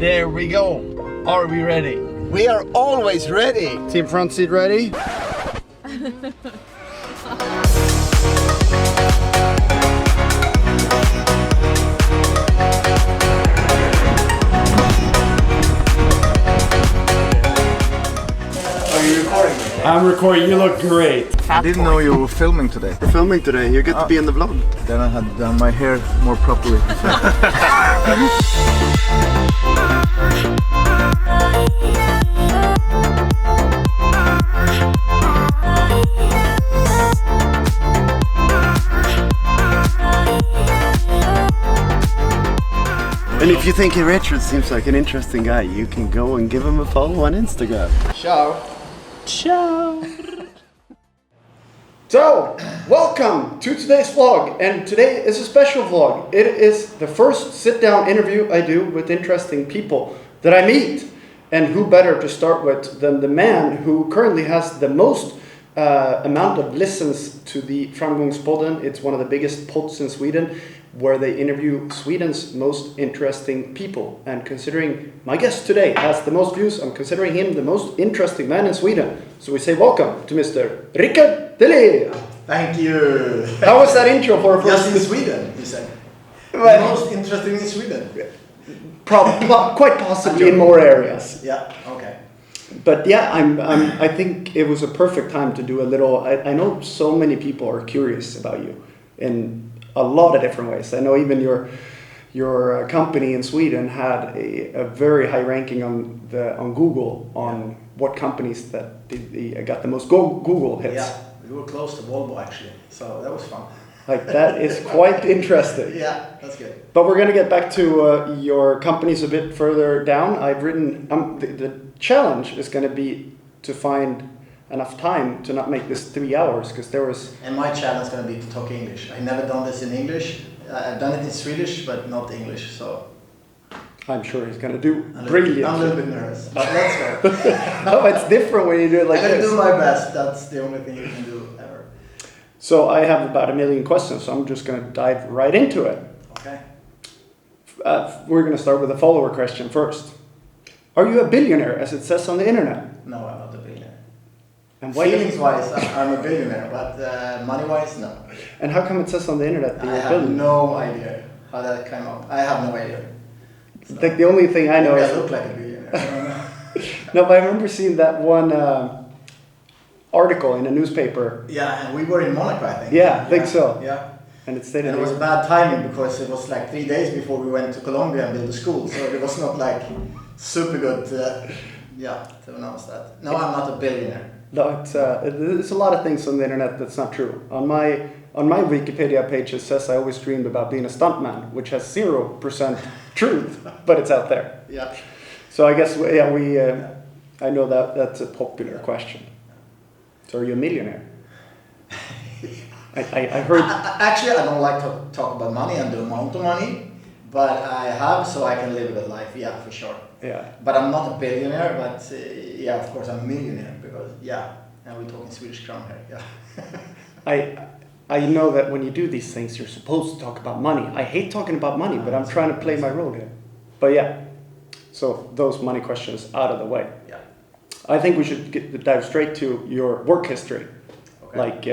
There we go. Are we ready? We are always ready. Team front seat ready? Are you recording me? I'm recording. You look great. I didn't know you were filming today. We're filming today. You get to be in the vlog. Then I had done my hair more properly. And if you think Richard seems like an interesting guy, you can go and give him a follow on Instagram. Ciao. Ciao. So, welcome to today's vlog, and today is a special vlog. It is the first sit-down interview I do with interesting people that I meet. And who better to start with than the man who currently has the most amount of listens to the Framgångspodden. It's one of the biggest pods in Sweden, where they interview Sweden's most interesting people. And considering my guest today has the most views, I'm considering him the most interesting man in Sweden. So we say welcome to Mr. RICKARD. Thank you. How was that intro for a first? Just in Sweden, you said. Well, most interesting in Sweden. Quite possibly in more areas. Yeah. Okay. But yeah, I think it was a perfect time to do a little. I know so many people are curious about you in a lot of different ways. I know even your company in Sweden had a very high ranking on Google on what companies that got the most Google hits. Yeah, we were close to Volvo actually, so that was fun. Like that is quite interesting. Yeah, that's good. But we're gonna get back to your companies a bit further down. I've written the challenge is gonna be to find enough time to not make this 3 hours, because there was. And my challenge is going to be to talk English. I've never done this in English. I've done it in Swedish, but not English. So I'm sure he's gonna do brilliant. I'm a little bit nervous. But that's fair. No, it's different when you do it like I'm this. going to do my best. That's the only thing you can do ever. So I have about 1 million questions, so I'm just gonna dive right into it. Okay. We're gonna start with a follower question first. Are you a billionaire, as it says on the internet? No, I'm not a billionaire. And why Feelings-wise, I'm a billionaire, but money-wise, no. And how come it says on the internet that I you're a have billionaire? no idea how that came up. I have no idea. So, Like the only thing I know maybe is. I look like a billionaire. No, but I remember seeing that one article in a newspaper. Yeah, and we were in Monaco, I think. Yeah, I think so. Yeah. And it stated And it was bad timing because it was like 3 days before we went to Colombia and built a school, so it was not like super good. To announce that. No, I'm not a billionaire. No, it's a lot of things on the internet that's not true. On my Wikipedia page it says I always dreamed about being a stuntman, which has 0% truth, but it's out there. Yeah. So I guess I know that's a popular question. So are you a millionaire? I heard. Actually, I don't like to talk about money and the amount of money, but I have, so I can live a good life. Yeah, for sure. Yeah. But I'm not a billionaire, but yeah, of course I'm a millionaire because and we're talking Swedish crown here. Yeah. I know that when you do these things, you're supposed to talk about money. I hate talking about money, but I'm trying to play my role here. But yeah, so those money questions out of the way. Yeah. I think we should dive straight to your work history. Okay. Like,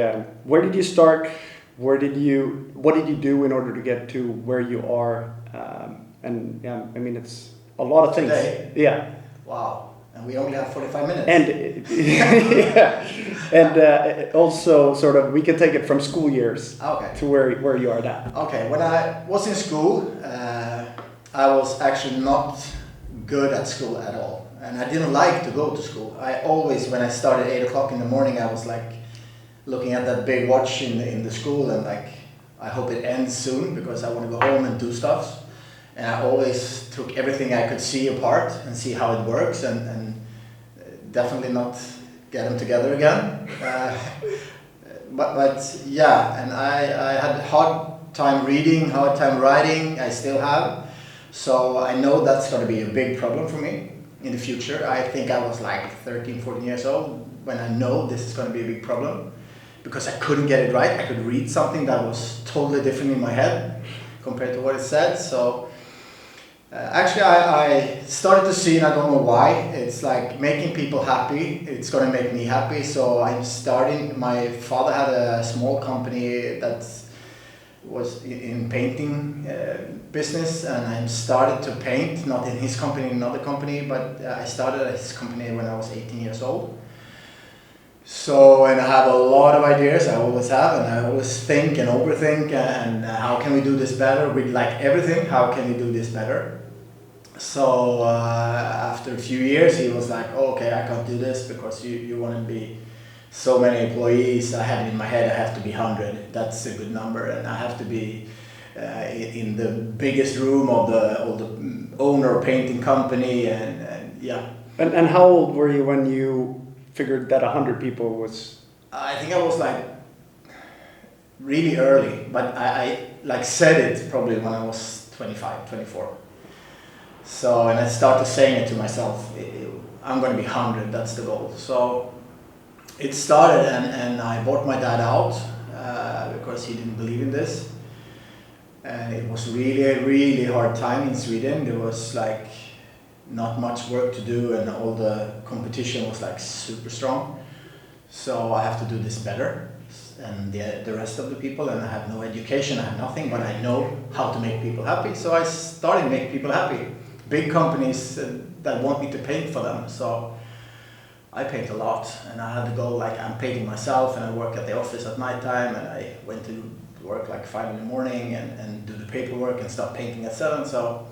where did you start? What did you do in order to get to where you are? And yeah, I mean, it's a lot of things. Today? Yeah. Wow. And we only have 45 minutes. And yeah, and also sort of we can take it from school years to where you are now. Okay, when I was in school, I was actually not good at school at all, and I didn't like to go to school. I always, when I started 8 o'clock in the morning, I was like looking at that big watch in the school and like, I hope it ends soon because I want to go home and do stuff. And I always took everything I could see apart and see how it works and definitely not get them together again. But yeah, and I had a hard time reading, hard time writing, I still have. So I know that's going to be a big problem for me in the future. I think I was like 13, 14 years old when I know this is going to be a big problem because I couldn't get it right. I could read something that was totally different in my head compared to what it said. So Actually, I started to see, and I don't know why, it's like making people happy. It's going to make me happy. So I'm starting, my father had a small company that was in painting business, and I started to paint, not in his company, in another company, but I started at his company when I was 18 years old. So, and I have a lot of ideas, I always have, and I always think and overthink, and how can we do this better? We like everything, how can we do this better? So after a few years he was like, oh, okay, I can't do this because you want to be so many employees. I have it in my head, I have to be 100, that's a good number, and I have to be in the biggest room of the owner painting company, and yeah. And how old were you when you figured that 100 people was? I think I was like really early, but I like said it probably when I was 25, 24. So, and I started saying it to myself, I'm going to be 100, that's the goal. So it started, and I bought my dad out because he didn't believe in this. And it was really a really hard time in Sweden. There was like not much work to do, and all the competition was like super strong. So I have to do this better and the rest of the people, and I have no education, I have nothing, but I know how to make people happy. So I started to make people happy. Big companies that want me to paint for them. So I paint a lot, and I had to go like I'm painting myself, and I work at the office at night time, and I went to work like 5 in the morning and do the paperwork and start painting at 7. So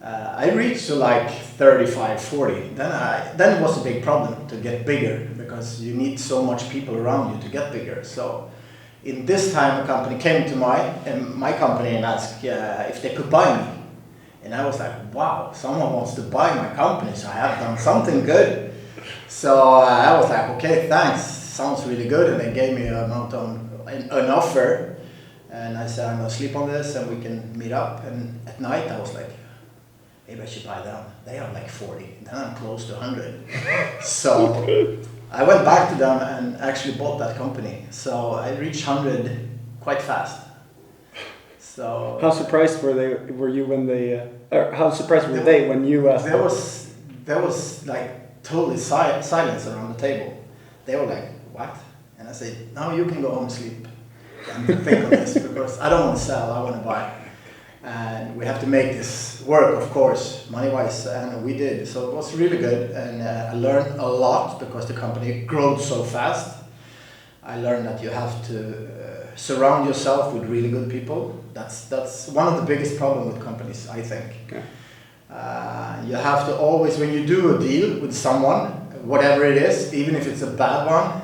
I reached to like 35, 40. Then it was a big problem to get bigger, because you need so much people around you to get bigger. So in this time, a company came to my company and asked if they could buy me. And I was like, wow, someone wants to buy my company, so I have done something good. So I was like, okay, thanks, sounds really good. And they gave me an offer. And I said, I'm going to sleep on this and we can meet up. And at night I was like, maybe I should buy them. They are like 40, then I'm close to 100. So I went back to them and actually bought that company. So I reached 100 quite fast. So how surprised were you when they, or how surprised were they when you asked? There was like totally silence around the table. They were like, what? And I said, now you can go home and sleep and think on this, because I don't want to sell, I want to buy. And we have to make this work, of course, money-wise, and we did. So it was really good, and I learned a lot because the company grew so fast. I learned that you have to surround yourself with really good people. That's one of the biggest problems with companies, I think. Okay. You have to always, when you do a deal with someone, whatever it is, even if it's a bad one,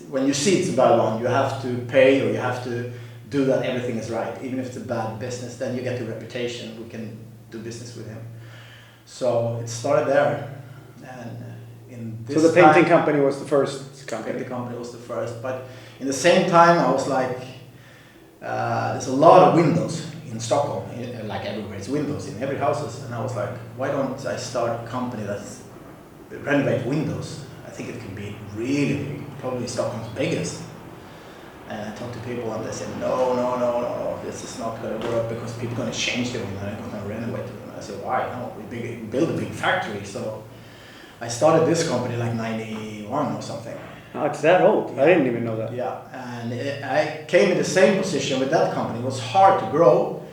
when you see it's a bad one, you have to pay, or you have to do that everything is right. Even if it's a bad business, then you get the reputation, we can do business with him. So it started there. And in this so the painting company was the first company? The painting company was the first, but in the same time I was like, there's a lot of windows in Stockholm, like everywhere, it's windows in every houses, and I was like, why don't I start a company that's renovate windows? I think it could be really big, probably Stockholm's biggest. And I talked to people and they said, no, this is not going to work because people are going to change the window and they're going to renovate them. And I said, why? No, we build a big factory. So I started this company like 91 or something. Oh, it's that old? Yeah. I didn't even know that. Yeah, and I came in the same position with that company. It was hard to grow.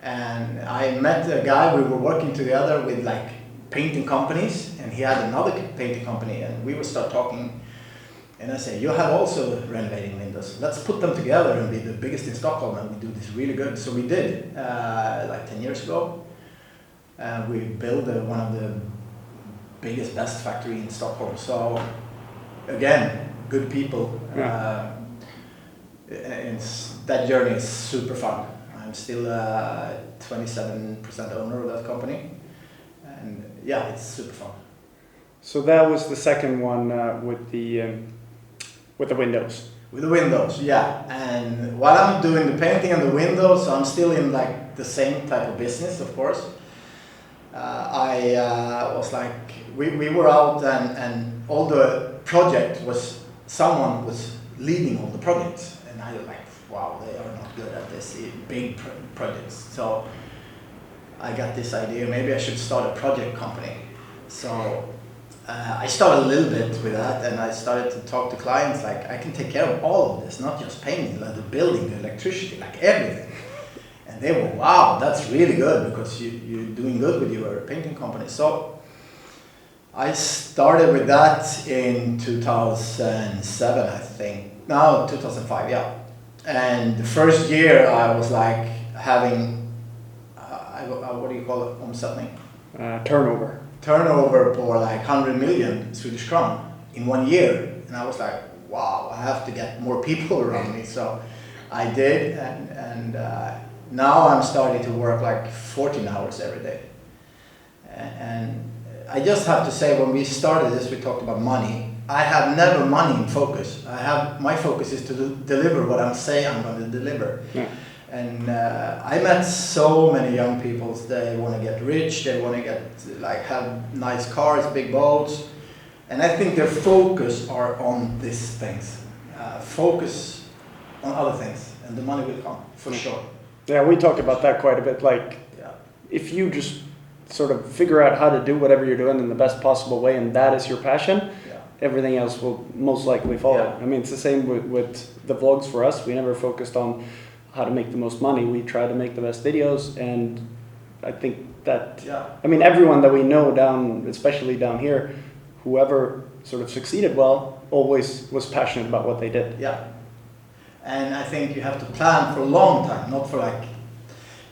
And I met a guy, we were working together with like painting companies, and he had another painting company, and we would start talking. And I said, you have also renovating windows. Let's put them together and be the biggest in Stockholm, and we do this really good. So we did, like 10 years ago. We built one of the biggest, best factory in Stockholm. So again, good people. Yeah. That journey is super fun. I'm still 27% owner of that company. And yeah, it's super fun. So that was the second one with the windows. With the windows, yeah. And while I'm doing the painting and the windows, I'm still in like the same type of business, of course. I was like, we were out and all the project was, someone was leading all the projects. And I was like, wow, they are not good at this, big projects. So I got this idea, maybe I should start a project company. So I started a little bit with that, and I started to talk to clients like, I can take care of all of this, not just painting, like the building, the electricity, like everything. And they were, wow, that's really good, because you're doing good with your painting company. So I started with that in 2007, I think. No, 2005, yeah. And the first year I was like having, what do you call it, omsättning? Turnover for like 100 million Swedish crown in 1 year. And I was like, wow, I have to get more people around me. So I did, and now I'm starting to work like 14 hours every day. And I just have to say, when we started this, we talked about money. I have never money in focus. My focus is to deliver what I'm saying I'm going to deliver. Yeah. And I met so many young people. They want to get rich. They want to get have nice cars, big boats, and I think their focus are on these things. Focus on other things, and the money will come for sure. Yeah, we talk about that quite a bit. Like, if you just sort of figure out how to do whatever you're doing in the best possible way, and that is your passion, everything else will most likely follow. Yeah. I mean, it's the same with the vlogs for us. We never focused on how to make the most money. We try to make the best videos, and I think that, I mean, everyone that we know especially down here, whoever sort of succeeded well, always was passionate about what they did. Yeah. And I think you have to plan for a long time, not for like,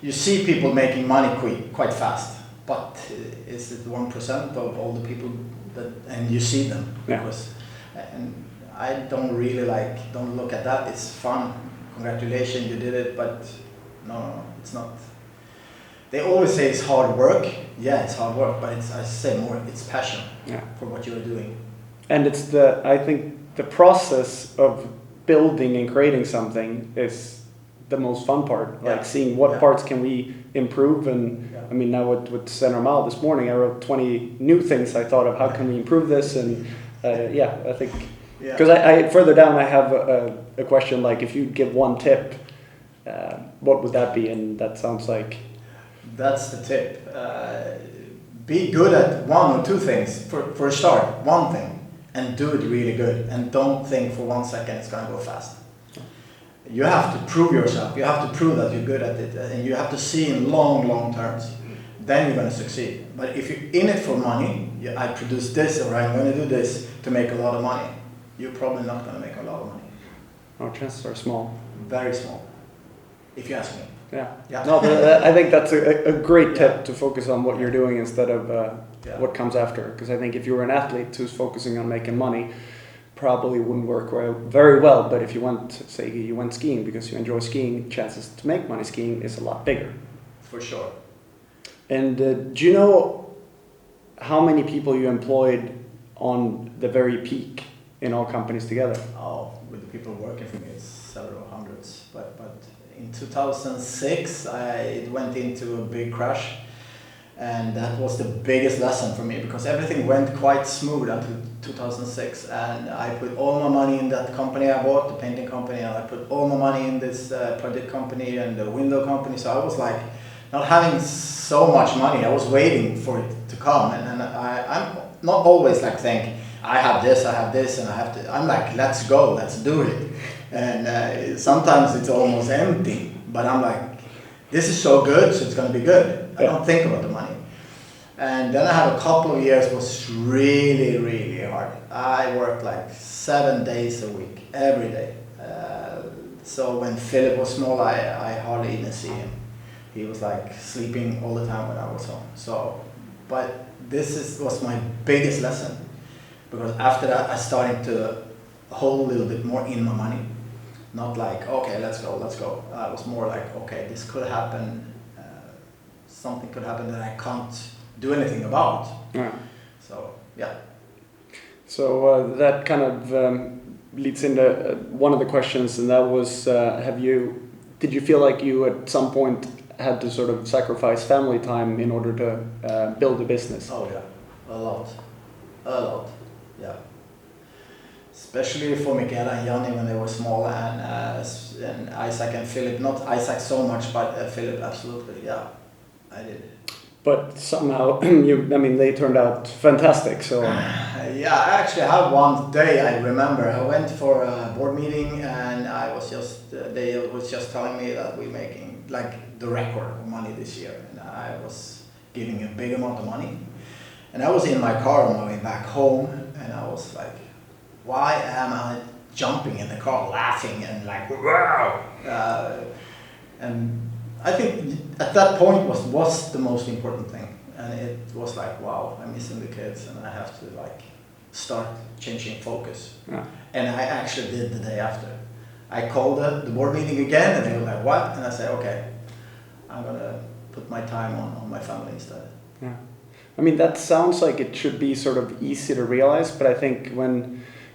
you see people making money quite fast, but is it 1% of all the people that, and you see them? Because, and I don't really don't look at that, it's fun. Congratulations, you did it, but no, it's not. They always say it's hard work. Yeah, it's hard work, but I say more, it's passion for what you are doing. And it's I think the process of building and creating something is the most fun part. Like seeing what parts can we improve. And I mean, now with Center Mile this morning, I wrote 20 new things I thought of, how can we improve this? And I think, because I further down I have a question like, if you give one tip, what would that be? And that sounds like, that's the tip. Be good at one or two things for a start, one thing, and do it really good, and don't think for 1 second it's going to go fast. You have to prove yourself, you have to prove that you're good at it, and you have to see in long terms. Then you're going to succeed. But if you're in it for money, I produce this, or I'm going to do this to make a lot of money, you're probably not going to make a lot of money. Our chances are small. Very small, if you ask me. Yeah. No, but I think that's a great tip, to focus on what you're doing instead of what comes after. Because I think if you were an athlete who's focusing on making money, probably wouldn't work very well. But if you went skiing because you enjoy skiing, chances to make money skiing is a lot bigger. For sure. And do you know how many people you employed on the very peak in all companies together? Oh, with the people working for me, it's several hundreds. But in 2006, it went into a big crash, and that was the biggest lesson for me, because everything went quite smooth until 2006, and I put all my money in that company I bought, the painting company, and I put all my money in this project company and the window company. So I was like not having so much money. I was waiting for it to come, and I'm not always like think I have this, and I have to. I'm like, let's go, let's do it. And sometimes it's almost empty, but I'm like, this is so good, so it's going to be good. I don't think about the money. And then I had a couple of years was really hard. I worked like 7 days a week, every day. So when Philip was small, I hardly even see him. He was like sleeping all the time when I was home. So, but was my biggest lesson, because after that I started to hold a little bit more in my money. Not like, okay, let's go. I was more like, okay, this could happen. Something could happen that I can't do anything about. Yeah. So, yeah. So that kind of leads into one of the questions, and that was, did you feel like you at some point had to sort of sacrifice family time in order to build a business? Oh yeah, a lot, yeah. Especially for Michaela and Janni when they were small, and Isaac and Philip. Not Isaac so much, but Philip absolutely. Yeah, I did. But somehow, they turned out fantastic. So Yeah, I actually have one day I remember. I went for a board meeting and I was just they was just telling me that we're making like the record of money this year, and I was giving a big amount of money. And I was in my car on my way back home, and I was like, why am I jumping in the car, laughing and like wow? And I think at that point was the most important thing, and it was like, wow, I'm missing the kids, and I have to like start changing focus. Yeah. And I actually did the day after. I called the board meeting again, and they were like, what? And I said, okay, I'm gonna put my time on my family instead. Yeah. That sounds like it should be sort of easy to realize, but I think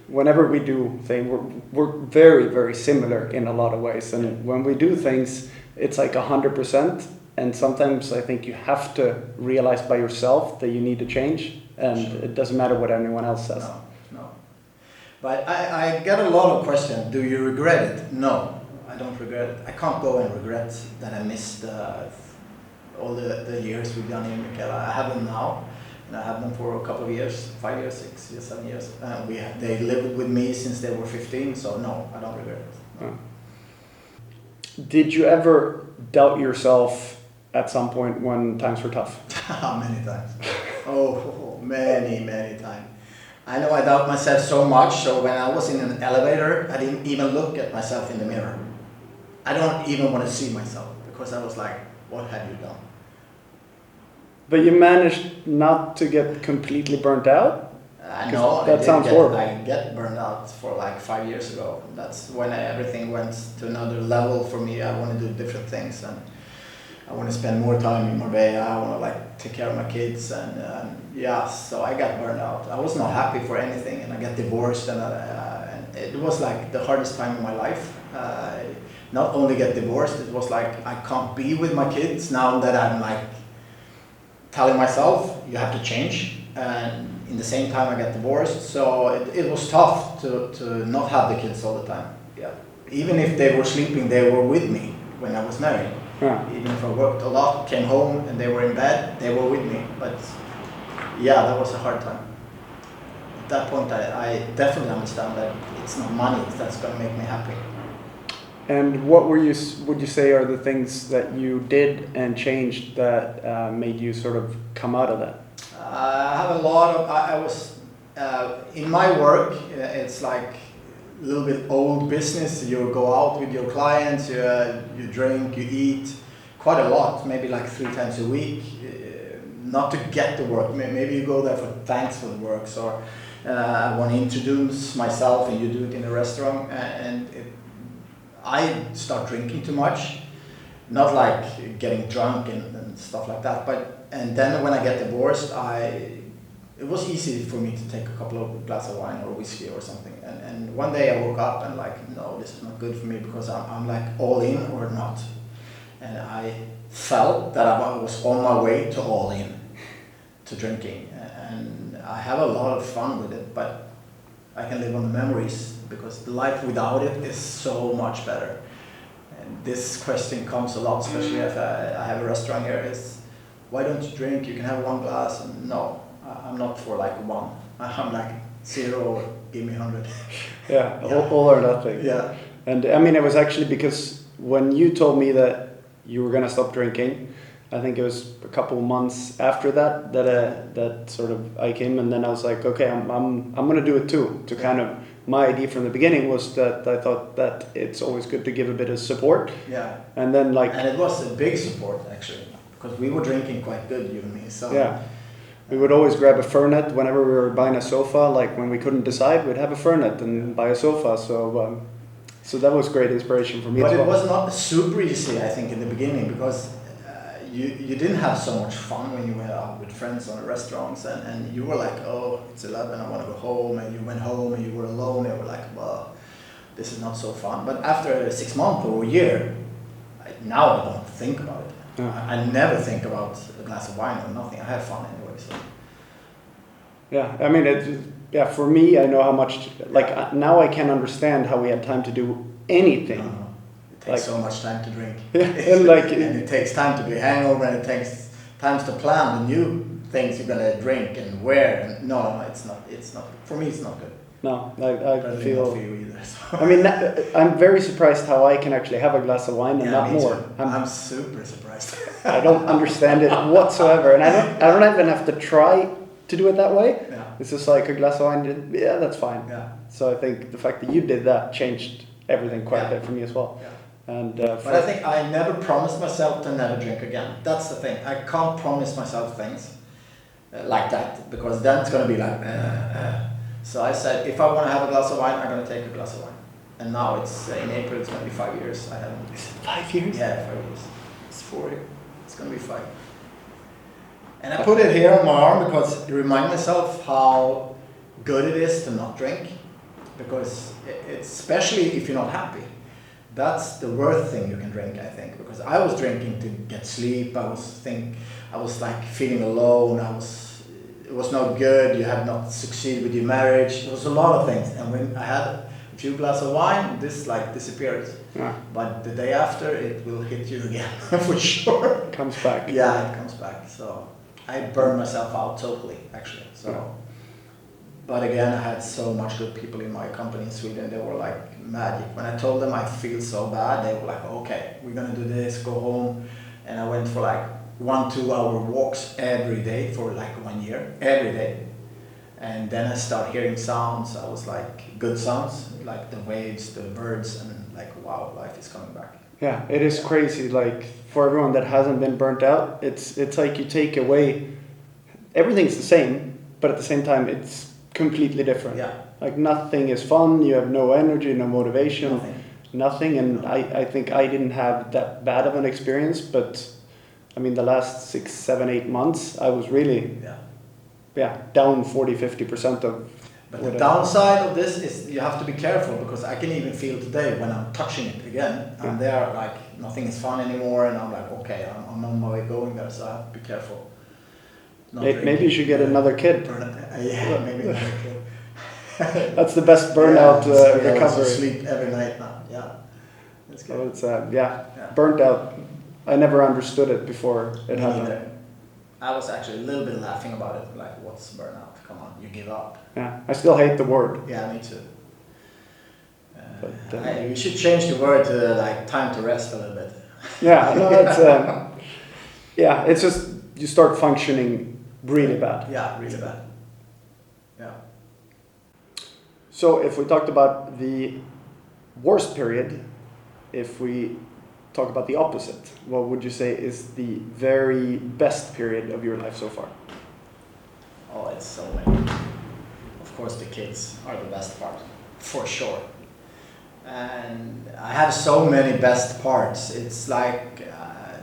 whenever we do things, we're very, very similar in a lot of ways. And when we do things, it's like 100%. And sometimes I think you have to realize by yourself that you need to change, and it doesn't matter what anyone else says. No. But I get a lot of questions. Do you regret it? No, I don't regret it. I can't go and regret that I missed all the years we've done in Michaela. I have them now, and I have them for a couple of years, 5 years, 6 years, 7 years. They lived with me since they were 15, so no, I don't regret it. No. Did you ever doubt yourself at some point when times were tough? Many times. Oh, many times. I know I doubt myself so much, so when I was in an elevator, I didn't even look at myself in the mirror. I don't even want to see myself, because I was like, what have you done? But you managed not to get completely burnt out? I know. That sounds horrible. I get burned out for like 5 years ago. That's when everything went to another level for me. I want to do different things, and I want to spend more time in Marbella. I want to like take care of my kids, and so I got burned out. I was not happy for anything, and I got divorced, and it was like the hardest time of my life. Not only get divorced, it was like I can't be with my kids now that I'm like telling myself you have to change, and in the same time I got divorced, so it was tough to not have the kids all the time. Yeah, even if they were sleeping, they were with me when I was married. Yeah. Even if I worked a lot, came home and they were in bed, they were with me. But yeah, that was a hard time. At that point, I definitely understand that it's not money that's going to make me happy. And what would you say are the things that you did and changed that made you sort of come out of that? I have a lot of, I was, in my work, it's like a little bit old business. You go out with your clients, you drink, you eat quite a lot, maybe like 3 times a week, not to get the work. Maybe you go there for thanks for the work, or I want to introduce myself and you do it in a restaurant, and I start drinking too much, not like getting drunk and stuff like that, and then when I get divorced, it was easy for me to take a couple of glasses of wine or whiskey or something, and one day I woke up and like, no, this is not good for me, because I'm like all in or not, and I felt that I was on my way to all in, to drinking, and I have a lot of fun with it, but I can live on the memories, because the life without it is so much better. And this question comes a lot, especially if I have a restaurant here, is why don't you drink? You can have 1 glass. And no, I'm not for like 1. I'm like 0, give me 100. Yeah, all or nothing. Yeah. And I mean, it was actually because when you told me that you were going to stop drinking, I think it was a couple of months after that sort of I came, and then I was like, okay, I'm going to do it too. To kind of, my idea from the beginning was that I thought that it's always good to give a bit of support. Yeah. And then like, and it was a big support actually, because we were drinking quite good, you and me. So yeah. We would always grab a Fernet whenever we were buying a sofa. Like when we couldn't decide, we'd have a Fernet and buy a sofa. So that was great inspiration for me. But as well. It was not super easy, I think, in the beginning, because you didn't have so much fun when you went out with friends on restaurants, and you were like, oh, it's 11, I want to go home, and you went home and you were alone, and you were like, well, this is not so fun. But after 6 months or a year, now I don't think about it. Yeah. I never think about a glass of wine or nothing. I have fun anyway. So. Yeah, I mean, for me, I know how much, like, now I can understand how we had time to do anything. It takes so much time to drink. And, like, and it takes time to be hangover, and it takes times to plan the new things you're gonna drink and where. And no, it's not. It's not. For me, it's not good. No, I Probably feel. not for you either. So. I mean, I'm very surprised how I can actually have a glass of wine and not me more. too. I'm super surprised. I don't understand it whatsoever, and I don't even have to try to do it that way. Yeah. It's just like a glass of wine. Yeah, that's fine. Yeah. So I think the fact that you did that changed everything quite a Yeah. bit for me as well. Yeah. And But I think I never promised myself to never drink again. That's the thing. I can't promise myself things like that because then it's gonna be like. So I said, if I want to have a glass of wine, I'm gonna take a glass of wine. And now it's in April. It's gonna be 5 years. I haven't. is it 5 years? Yeah, 5 years. It's 4 here. It's gonna be 5. And I put it here on my arm because to remind myself how good it is to not drink. Because it's especially if you're not happy. That's the worst thing you can drink, I think. Because I was drinking to get sleep. I was like feeling alone. It was not good. You have not succeeded with your marriage. There was a lot of things. And when I had a few glasses of wine, this like disappeared. Yeah. But the day after, it will hit you again for sure. It comes back. Yeah, it comes back. So I burned myself out totally, actually. So, Yeah. but again, I had so much good people in my company in Sweden. They were like magic. When I told them I feel so bad, they were like, "Okay, we're gonna do this. Go home." And I went for like 1-2 hour walks every day for like 1 year, every day. And then I started hearing sounds. I was like good sounds, like the waves, the birds, and like wow, life is coming back. Yeah, it is crazy. Like for everyone that hasn't been burnt out, it's like you take away everything's the same, but at the same time it's completely different. Yeah. Like nothing is fun. You have no energy, no motivation, nothing. And I think I didn't have that bad of an experience, but I mean the last 6, 7, 8 months I was really down 40-50% of. But the downside of this is you have to be careful because I can even feel today when I'm touching it again, I'm there like nothing is fun anymore, and I'm like, okay, I'm on my way going there, so I have to be careful. Maybe you should get another kid. Yeah, maybe another kid. That's the best burnout recovery. Sleep every night now. Yeah, that's good. So it's burnt out. I never understood it before it happened. I was actually a little bit laughing about it, like, what's burnout? Come on, you give up. Yeah, I still hate the word. Yeah, me too. But, we should change the word to like time to rest a little bit. Yeah, no, it's it's just you start functioning really bad. Yeah, really bad. Yeah. So if we talked about the worst period, if we talk about the opposite, what would you say is the very best period of your life so far? Oh, it's so many. Of course, the kids are the best part, for sure. And I have so many best parts. It's like,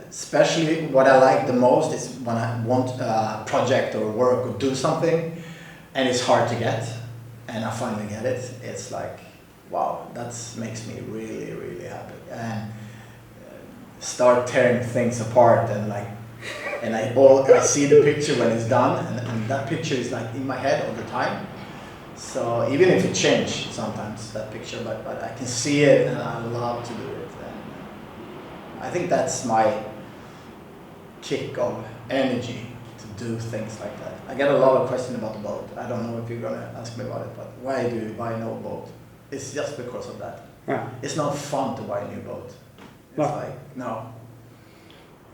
especially what I like the most is when I want a project or work or do something, and it's hard to get, and I finally get it. It's like, wow, that makes me really, really happy. And start tearing things apart and like, and I see the picture when it's done, and that picture is like in my head all the time. So even if it changes sometimes, that picture, but I can see it and I love to do it. And I think that's my kick of energy to do things like that. I get a lot of questions about the boat. I don't know if you're gonna ask me about it, but why do you buy no boat? It's just because of that. Yeah. It's not fun to buy a new boat. It's like, no.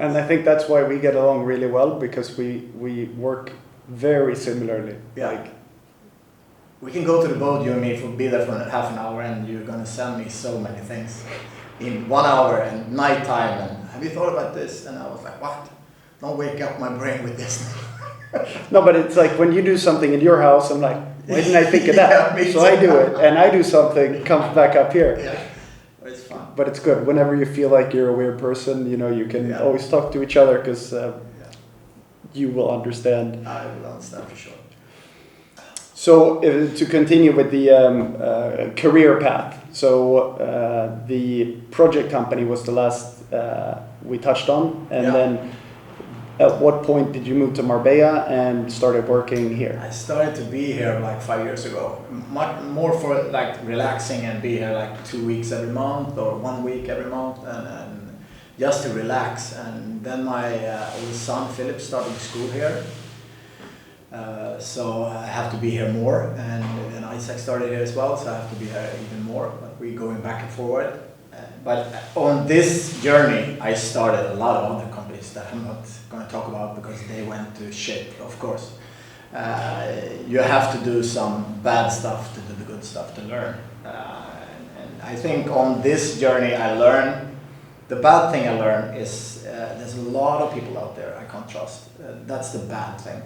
And I think that's why we get along really well, because we work very similarly. Yeah. Like, we can go to the boat, you and me, be there for half an hour, and you're gonna send me so many things in 1 hour and nighttime. And have you thought about this? And I was like, what? Don't wake up my brain with this. no, but it's like when you do something in your house, I'm like, why didn't I think of that? Yeah, so I do it, and I do something, it comes back up here. Yeah, but it's fun. But it's good. Whenever you feel like you're a weird person, you know, you can always talk to each other, because you will understand. I will understand for sure. So to continue with the career path, so the project company was the last we touched on, and then at what point did you move to Marbella and started working here? I started to be here like 5 years ago, much more for like relaxing and be here like 2 weeks every month or 1 week every month, and just to relax. And then my oldest son Philip started school here, so I have to be here more. And then Isaac started here as well, so I have to be here even more. But we're going back and forward. But on this journey, I started a lot of other companies that I'm not going to talk about because they went to shit, of course. You have to do some bad stuff to do the good stuff to learn. And I think on this journey I learned, the bad thing I learned is there's a lot of people out there I can't trust. That's the bad thing.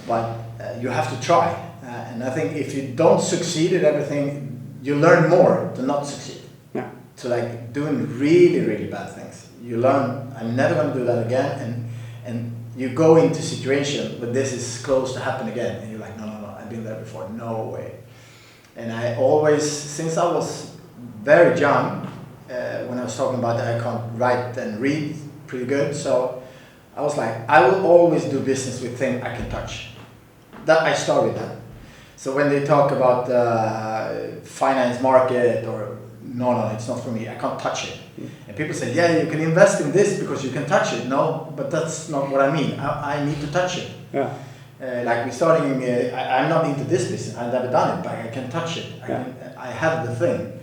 But you have to try. And I think if you don't succeed at everything, you learn more to not succeed. Yeah. To like doing really, really bad things. You learn, I'm never going to do that again. And you go into situation where this is close to happen again. And you're like, no, I've been there before. No way. And I always, since I was very young, when I was talking about that, I can't write and read pretty good. So I was like, I will always do business with things I can touch. That I started that. So when they talk about finance market or no, it's not for me, I can't touch it. And people say, yeah, you can invest in this because you can touch it. No, but that's not what I mean. I need to touch it. Yeah. Like we're starting, I'm not into this business, I've never done it, but I can touch it. I have the thing.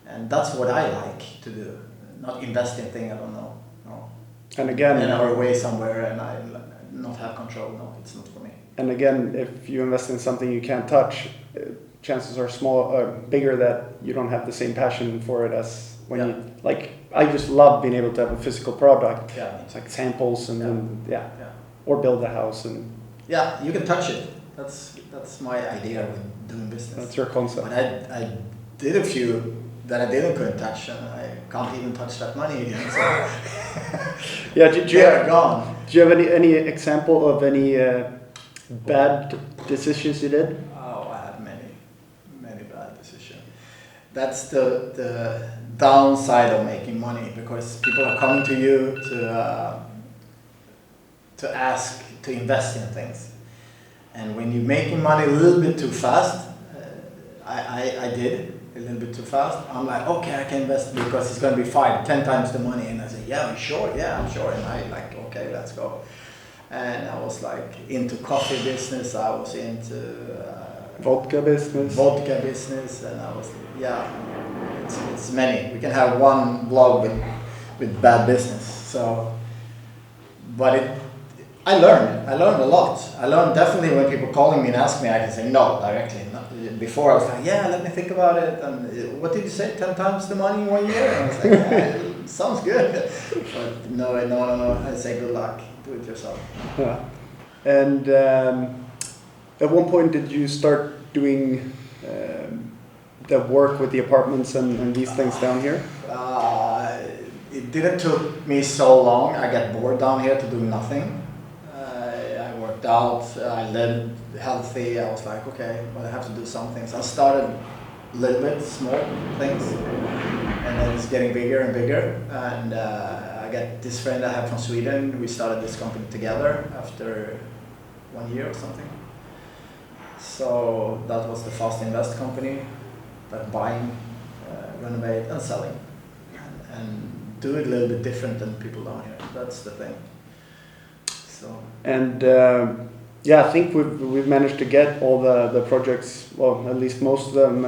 And that's what I like to do. Not invest in things I don't know. No. And again, or away somewhere and I not have control. No, it's not for me. And again, if you invest in something you can't touch, chances are bigger that you don't have the same passion for it as when you, like, I just love being able to have a physical product. Yeah. It's like samples and then, or build a house and. Yeah, you can touch it. That's my idea with doing business. That's your concept. But I did a few that I couldn't touch, and I can't even touch that money again. So yeah, they're gone. Do you have any example of any bad decisions you did? Oh, I have many bad decisions. That's the downside of making money, because people are coming to you to ask to invest in things, and when you're making money a little bit too fast, I did a little bit too fast. I'm like, okay, I can invest because it's going to be 5-10 times the money, and I say, yeah, I'm sure, and I like, okay, let's go. And I was like into coffee business, I was into vodka business, and I was, it's many. We can have one vlog with bad business. So, but I learned a lot. I learned definitely when people calling me and ask me, I can say no directly. Before I was like, yeah, let me think about it. And what did you say? 10 times the money in 1 year? And I was like, yeah, sounds good. But no. I say good luck. Do it yourself. Yeah. And at one point, did you start doing the work with the apartments and these things down here? It didn't took me so long. I got bored down here to do nothing. I worked out. I lived healthy. I was like, okay, but I have to do something. So I started a little bit, small things, and then it's getting bigger and bigger. And I got this friend I have from Sweden. We started this company together after 1 year or something. So that was the Fast Invest company, that buying, renovate and selling, and do it a little bit different than people down here. That's the thing. So. And I think we've managed to get all the projects, well, at least most of them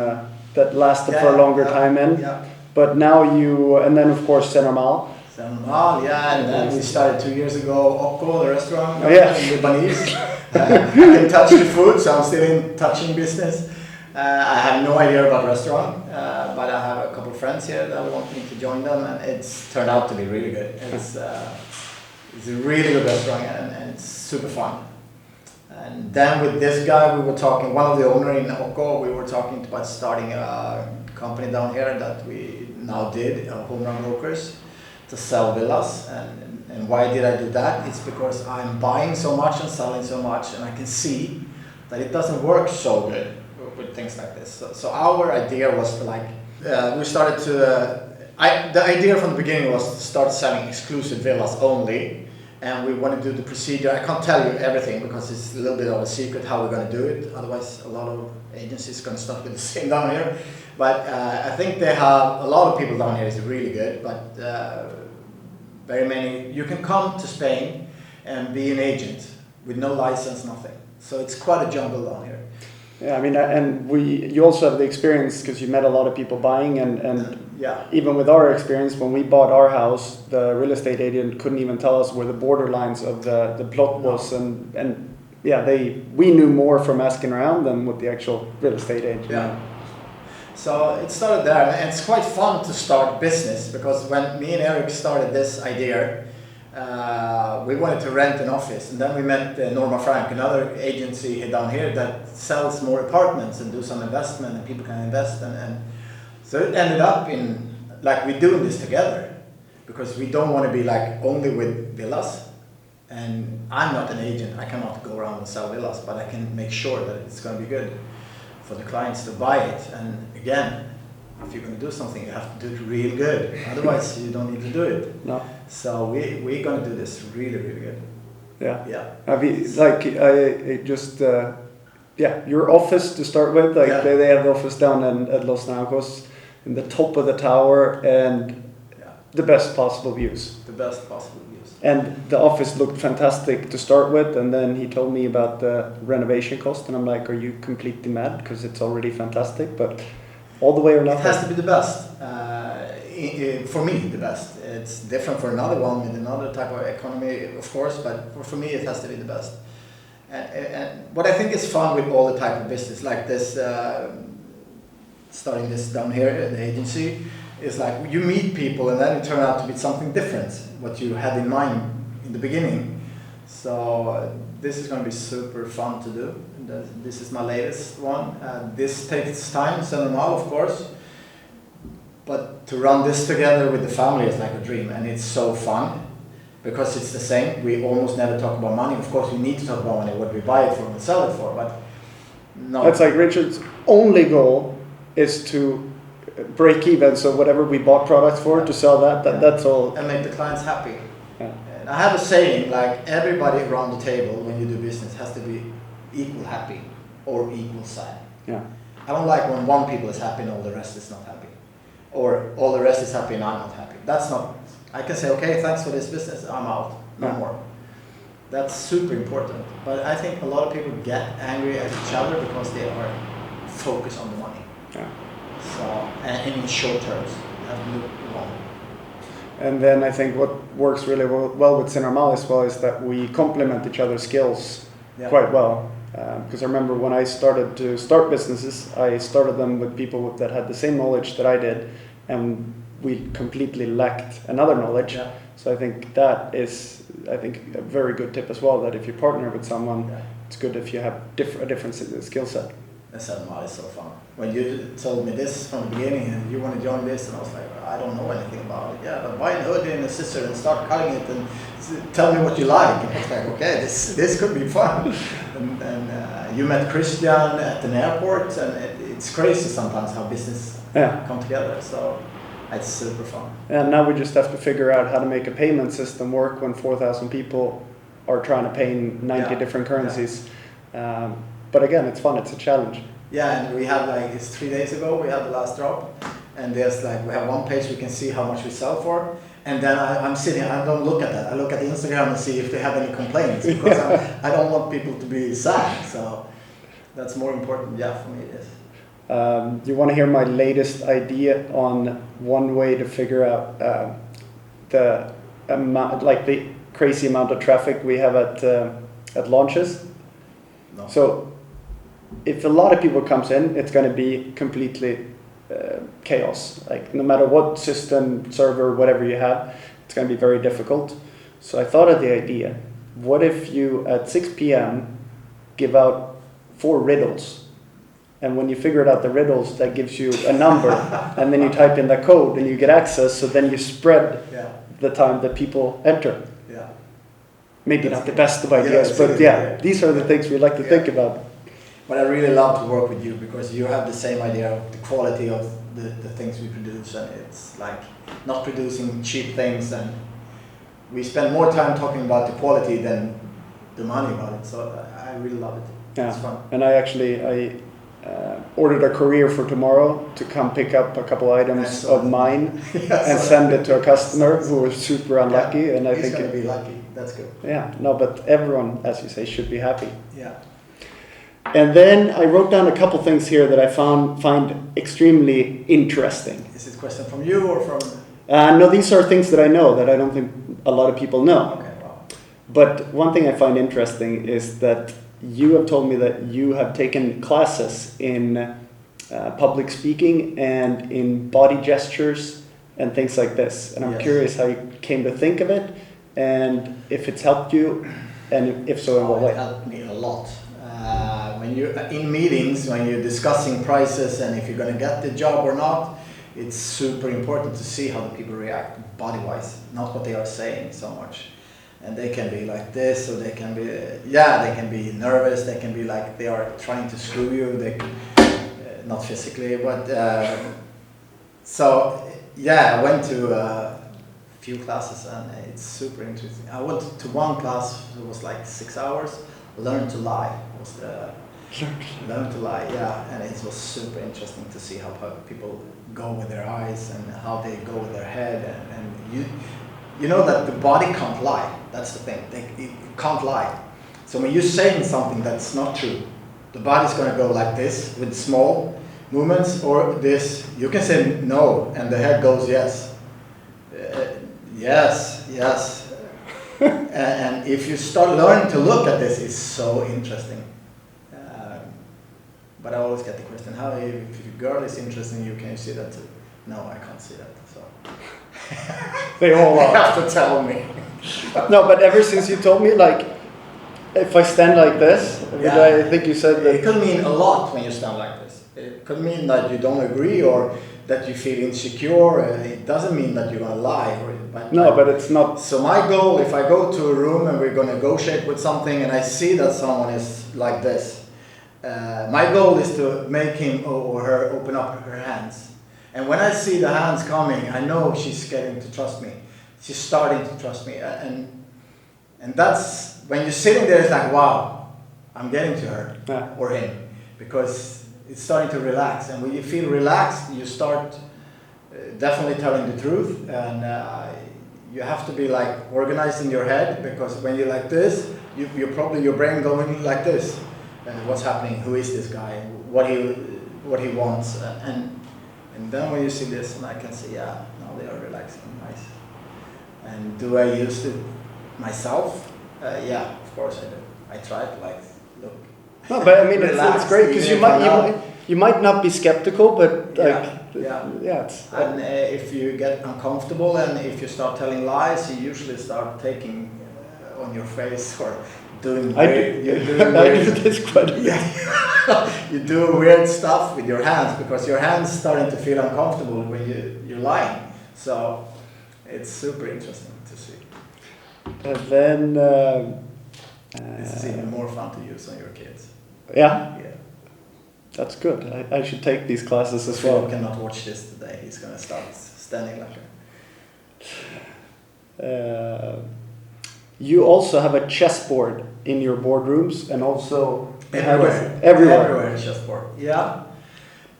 that lasted for a longer time in. Yeah. But now and then of course Senormal. And then we started 2 years ago, Okko, the restaurant, in Lebanese. I can touch the food, so I'm still in touching business. I have no idea about restaurant, but I have a couple of friends here that want me to join them, and it's turned out to be really good. It's a really good restaurant, and it's super fun. And then with this guy, we were talking, one of the owners in Okko, we were talking about starting a company down here that we now did, Home Run Brokers, to sell villas. And why did I do that? It's because I'm buying so much and selling so much, and I can see that it doesn't work so good with things like this. So our idea was to we started to, the idea from the beginning was to start selling exclusive villas only, and we want to do the procedure. I can't tell you everything because it's a little bit of a secret how we're going to do it. Otherwise, a lot of agencies are going to start with the same down here. But I think they have a lot of people down here is really good. But very many. You can come to Spain and be an agent with no license, nothing. So it's quite a jungle down here. Yeah, I mean, and you also have the experience because you met a lot of people buying, and yeah. Even with our experience, when we bought our house, the real estate agent couldn't even tell us where the borderlines of the plot was, and yeah, we knew more from asking around than what the actual real estate agent knew. Yeah. So it started there, and it's quite fun to start business because when me and Eric started this idea, we wanted to rent an office, and then we met Norma Frank, another agency down here that sells more apartments and do some investment, and people can invest, and so it ended up in like we're doing this together because we don't want to be like only with villas, and I'm not an agent, I cannot go around and sell villas, but I can make sure that it's going to be good for the clients to buy it. And again, if you're going to do something, you have to do it real good. Otherwise, you don't need to do it. No. So we're going to do this really, really good. Yeah. Yeah. I mean, like I just your office to start with. Like they have the office down at Los Naranjos, in the top of the tower, and the best possible views. The best possible views. And the office looked fantastic to start with, and then he told me about the renovation cost, and I'm like, are you completely mad? Because it's already fantastic, but all the way or nothing. It has to be the best. For me, the best. It's different for another one with another type of economy, of course, but for me, it has to be the best. And what I think is fun with all the type of business, like this, starting this down here at the agency, is like you meet people and then it turns out to be something different, what you had in mind in the beginning. So this is going to be super fun to do. This is my latest one. This takes time, Senegal, of course. But to run this together with the family is like a dream, and it's so fun because it's the same. We almost never talk about money. Of course, we need to talk about money, what we buy it for and sell it for, but no. That's like Richard's only goal is to break even. So whatever we bought products for, to sell that's all. And make the clients happy. Yeah. And I have a saying, like everybody around the table when you do business has to be equal happy or equal sad. Yeah. I don't like when one people is happy and all the rest is not happy. Or all the rest is happy and I'm not happy. That's not, I can say, okay, thanks for this business, I'm out, no more. That's super important. But I think a lot of people get angry at each other because they are focused on the money. Yeah. So, and in short terms, you have to look long. And then I think what works really well with Cinermal as well is that we complement each other's skills quite well. Because I remember when I started to start businesses, I started them with people that had the same knowledge that I did, and we completely lacked another knowledge. Yeah. So I think that is, a very good tip as well, that if you partner with someone, it's good if you have a different skill set. That's so fun. When you told me this from the beginning and you want to join this, and I was like, I don't know anything about it. Yeah, but buy a hoodie and a scissor and start cutting it and tell me what you like. And I was like, okay, this could be fun. And you met Christian at an airport, and it's crazy sometimes how business come together. So it's super fun. And now we just have to figure out how to make a payment system work when 4,000 people are trying to pay in 90 different currencies. But again, it's fun, it's a challenge. Yeah, and we have it's 3 days ago, we had the last drop. And there's we have one page we can see how much we sell for. And then I'm sitting, I don't look at that. I look at the Instagram and see if they have any complaints. Because I don't want people to be sad. So that's more important, for me it is. Do you want to hear my latest idea on one way to figure out the amount, the crazy amount of traffic we have at launches? No. So if a lot of people comes in, it's going to be completely chaos. No matter what system, server, whatever you have, it's going to be very difficult. So I thought of the idea, what if you at 6 p.m. give out 4 riddles? And when you figure out the riddles, that gives you a number. And then you type in the code and you get access. So then you spread the time that people enter. Yeah. Maybe not the best of ideas, but these are the things we like to think about. But I really love to work with you because you have the same idea of the quality of the things we produce, and it's not producing cheap things, and we spend more time talking about the quality than the money about it. So I really love it. Yeah. It's fun. And I ordered a courier for tomorrow to come pick up a couple items of mine and send it to a customer who was super unlucky. And I he's think going to be lucky. That's good. Yeah, no, but everyone, as you say, should be happy. Yeah. And then I wrote down a couple things here that I find extremely interesting. Is this a question from you or from? No, these are things that I know that I don't think a lot of people know. Okay, wow. But one thing I find interesting is that you have told me that you have taken classes in public speaking and in body gestures and things like this. And I'm curious how you came to think of it and if it's helped you, and if so, in what way? It helped me a lot. When you're in meetings, when you're discussing prices and if you're going to get the job or not, it's super important to see how the people react body-wise, not what they are saying so much. And they can be like this, or they can be, they can be nervous, they can be like they are trying to screw you, they can, not physically, but, I went to a few classes and it's super interesting. I went to one class, it was like 6 hours, Learn to Lie was the, Learn to Lie, and it was super interesting to see how people go with their eyes and how they go with their head, and you know that the body can't lie. That's the thing. It can't lie. So when you're saying something that's not true, the body's going to go like this with small movements, or this. You can say no, and the head goes yes. Yes. And if you start learning to look at this, it's so interesting. But I always get the question, how if your girl is interested in you, can you see that too? No, I can't see that. So they all are. You have to tell me. No, but ever since you told me, like, if I stand like this, I think you said that. It could mean a lot when you stand like this. It could mean that you don't agree or that you feel insecure. It doesn't mean that you're going to lie. But it's not. So my goal, if I go to a room and we're going to negotiate with something and I see that someone is like this, my goal is to make him or her open up her hands. And when I see the hands coming, I know she's getting to trust me. She's starting to trust me. And that's, when you're sitting there, it's like, wow, I'm getting to her or him. Because it's starting to relax. And when you feel relaxed, you start definitely telling the truth. And you have to be like organized in your head, because when you're like this, you're probably your brain going like this. And what's happening? Who is this guy? What he wants? And then when you see this, and I can see, now they are relaxing, nice. And do I use it myself? Of course I do. I try to look. No, but I mean it's great because you might not be skeptical, but it's. And if you get uncomfortable and if you start telling lies, you usually start taking on your face or doing. I do this quite a bit. You do weird stuff with your hands because your hands starting to feel uncomfortable when you're lying. So it's super interesting to see. And then this is even more fun to use on your kids. Yeah. That's good. I should take these classes as well. Philip cannot watch this today. He's going to start standing like a. You also have a chessboard in your boardrooms and also everywhere chessboard. Yeah.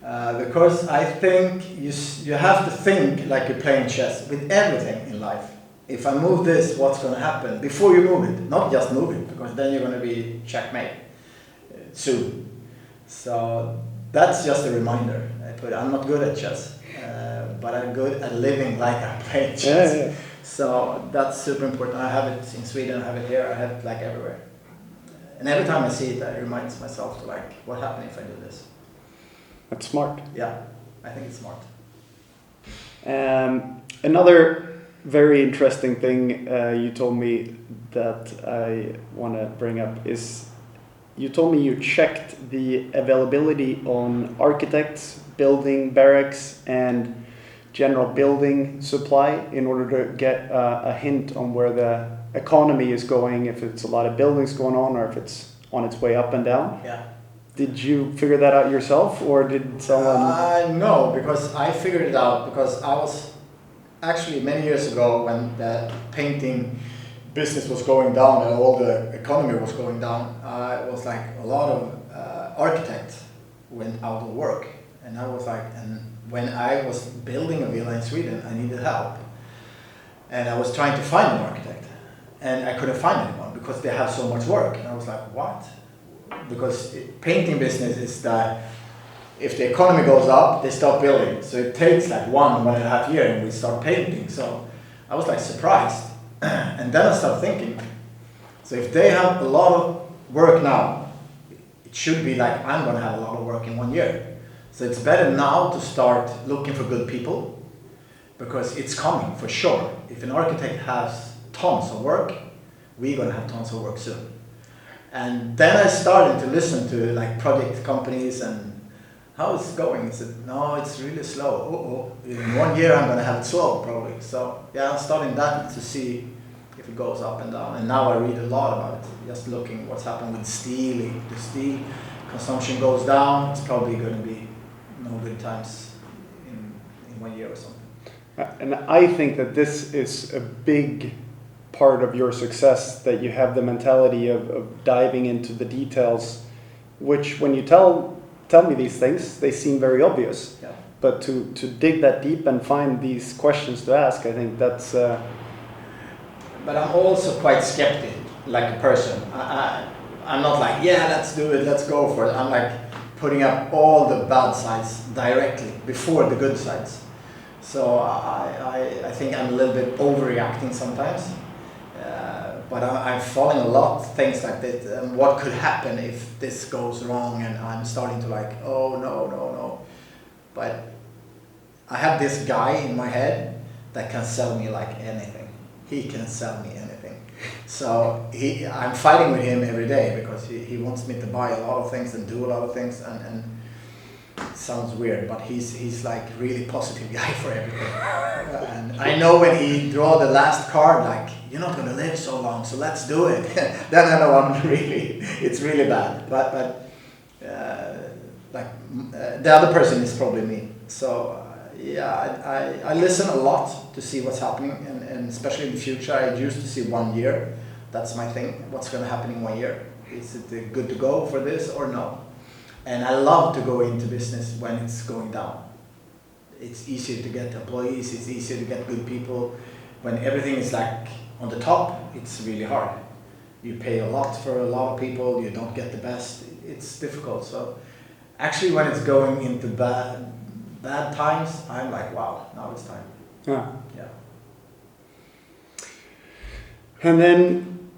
Because I think you have to think like you're playing chess with everything in life. If I move this, what's going to happen? Before you move it, not just move it, because then you're going to be checkmate soon. So that's just a reminder. I'm not good at chess, but I'm good at living like I'm playing chess. Yeah. So that's super important. I have it in Sweden, I have it here, I have it like everywhere. And every time I see it, I remind myself to like, what happens if I do this? That's smart. Yeah, I think it's smart. Another very interesting thing you told me that I want to bring up is you told me you checked the availability on architects, building barracks, and general building supply in order to get a hint on where the economy is going, if it's a lot of buildings going on or if it's on its way up and down. Yeah. Did you figure that out yourself or did someone? No, because I figured it out because I was actually many years ago when the painting business was going down and all the economy was going down, it was like a lot of architects went out of work. And I was like, and when I was building a villa in Sweden, I needed help. And I was trying to find an architect. And I couldn't find anyone because they have so much work. And I was like, what? Because painting business is that if the economy goes up, they stop building. So it takes like 1.5 years and we start painting. So I was like surprised. And then I started thinking, so if they have a lot of work now, it should be like I'm gonna have a lot of work in 1 year. So it's better now to start looking for good people because it's coming for sure. If an architect has tons of work, we're gonna have tons of work soon. And then I started to listen to like project companies and how it's going. I said, no, it's really slow. In 1 year I'm gonna have it slow probably. So yeah, I'm starting that to see if it goes up and down. And now I read a lot about it, just looking what's happened with steel. If the steel consumption goes down, it's probably going to be no good times in 1 year or something. And I think that this is a big part of your success, that you have the mentality of diving into the details, which when you tell me these things, they seem very obvious. Yeah. But to dig that deep and find these questions to ask, I think that's... But I'm also quite skeptic, like a person. I'm not like, yeah, let's do it, let's go for it. I'm like putting up all the bad sides directly before the good sides. So I think I'm a little bit overreacting sometimes. But I'm following a lot of things like this. And what could happen if this goes wrong? And I'm starting to like, oh, no. But I have this guy in my head that can sell me like anything. He can sell me anything. So I'm fighting with him every day because he wants me to buy a lot of things and do a lot of things. And it sounds weird, but he's like really positive guy for everything. And I know when he draw the last card, like, you're not gonna live so long, so let's do it. Then I know it's really bad. But the other person is probably me. So yeah, I listen a lot to see what's happening, and especially in the future, I used to see 1 year. That's my thing. What's gonna happen in 1 year? Is it good to go for this or no? And I love to go into business when it's going down. It's easier to get employees, it's easier to get good people. When everything is like on the top, it's really hard. You pay a lot for a lot of people, you don't get the best, it's difficult. So actually when it's going into bad times, I'm like, wow, now it's time. Yeah. Yeah. And then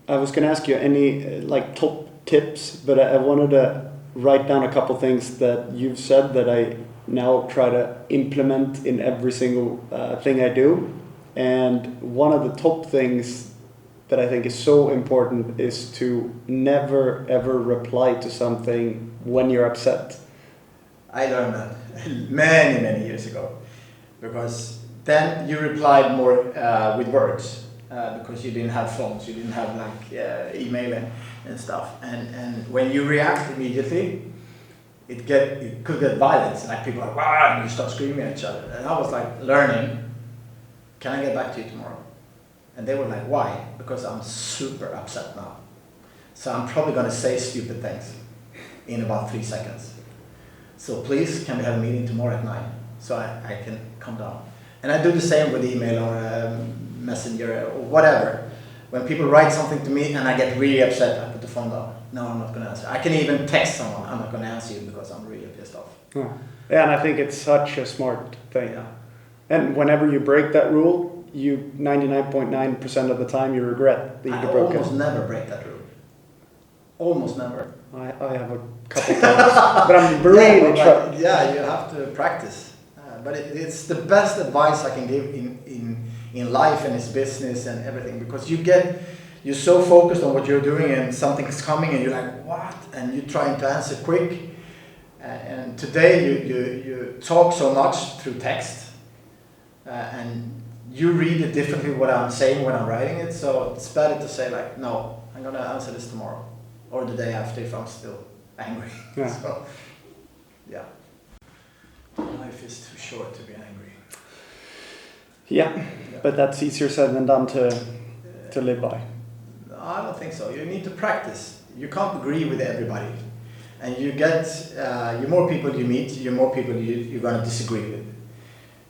I was going to ask you any like top tips, but I wanted to write down a couple things that you've said that I now try to implement in every single thing I do. And one of the top things that I think is so important is to never ever reply to something when you're upset. I learned that many years ago, because then you replied more with words, because you didn't have phones, you didn't have like email and stuff, and when you react immediately, it could get violence, like people are like, wow, and you start screaming at each other. And I was like learning, can I get back to you tomorrow? And they were like, why? Because I'm super upset now, so I'm probably going to say stupid things in about 3 seconds. So please, can we have a meeting tomorrow at 9 so I can calm down? And I do the same with email or messenger or whatever. When people write something to me and I get really upset, I put the phone down. No, I'm not going to answer. I can even text someone, I'm not going to answer you because I'm really pissed off. Yeah, and I think it's such a smart thing. Yeah. And whenever you break that rule, you 99.9% of the time you regret that you broke it. I almost never break that rule. Almost never. I have a couple times, but I'm really trying. Yeah, you have to practice. But it's the best advice I can give in life and in business and everything, because you're so focused on what you're doing and something's coming and you're like, what? And you're trying to answer quick. And today you talk so much through text, and you read it differently what I'm saying when I'm writing it. So it's better to say like, no, I'm gonna answer this tomorrow or the day after if I'm still angry. Yeah. So, yeah. Life is too short to be angry. Yeah, but that's easier said than done to live by. No, I don't think so. You need to practice. You can't agree with everybody. And you get, the more people you meet, the more people you're going to disagree with.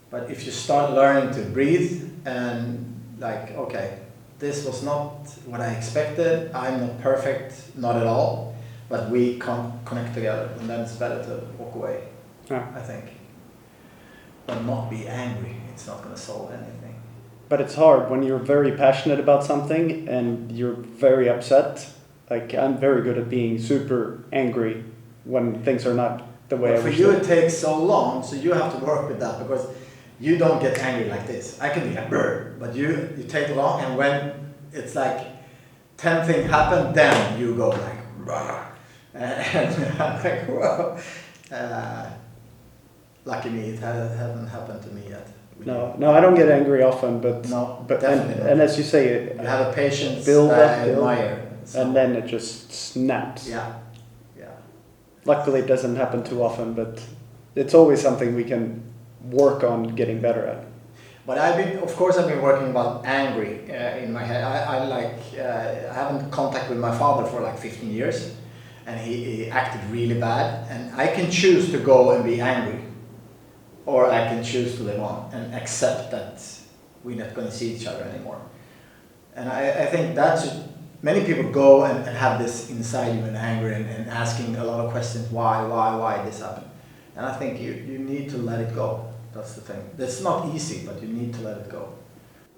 But if you start learning to breathe and like, okay, this was not what I expected, I'm not perfect, not at all, but we can't connect together, and then it's better to walk away, I think. But not be angry, it's not going to solve anything. But it's hard when you're very passionate about something and you're very upset. Like, I'm very good at being super angry when things are not the way I wish. For you it takes so long, so you have to work with that, because you don't get angry like this. I can be like, brr, but you take long, and when it's like 10 things happen, then you go like, brr. And I'm like, whoa. Lucky me, it hasn't happened to me yet. No, I don't get angry often, but definitely and as you say, you have a patience build I up, admire. So. And then it just snaps. Yeah. Luckily, it doesn't happen too often, but it's always something we can work on getting better at. But I've been working about angry in my head. I haven't contact with my father for like 15 years, and he acted really bad. And I can choose to go and be angry, or I can choose to live on and accept that we're not going to see each other anymore. And I think that's many people go and have this inside you and anger and asking a lot of questions. Why this happened? And I think you need to let it go. That's the thing. That's not easy, but you need to let it go.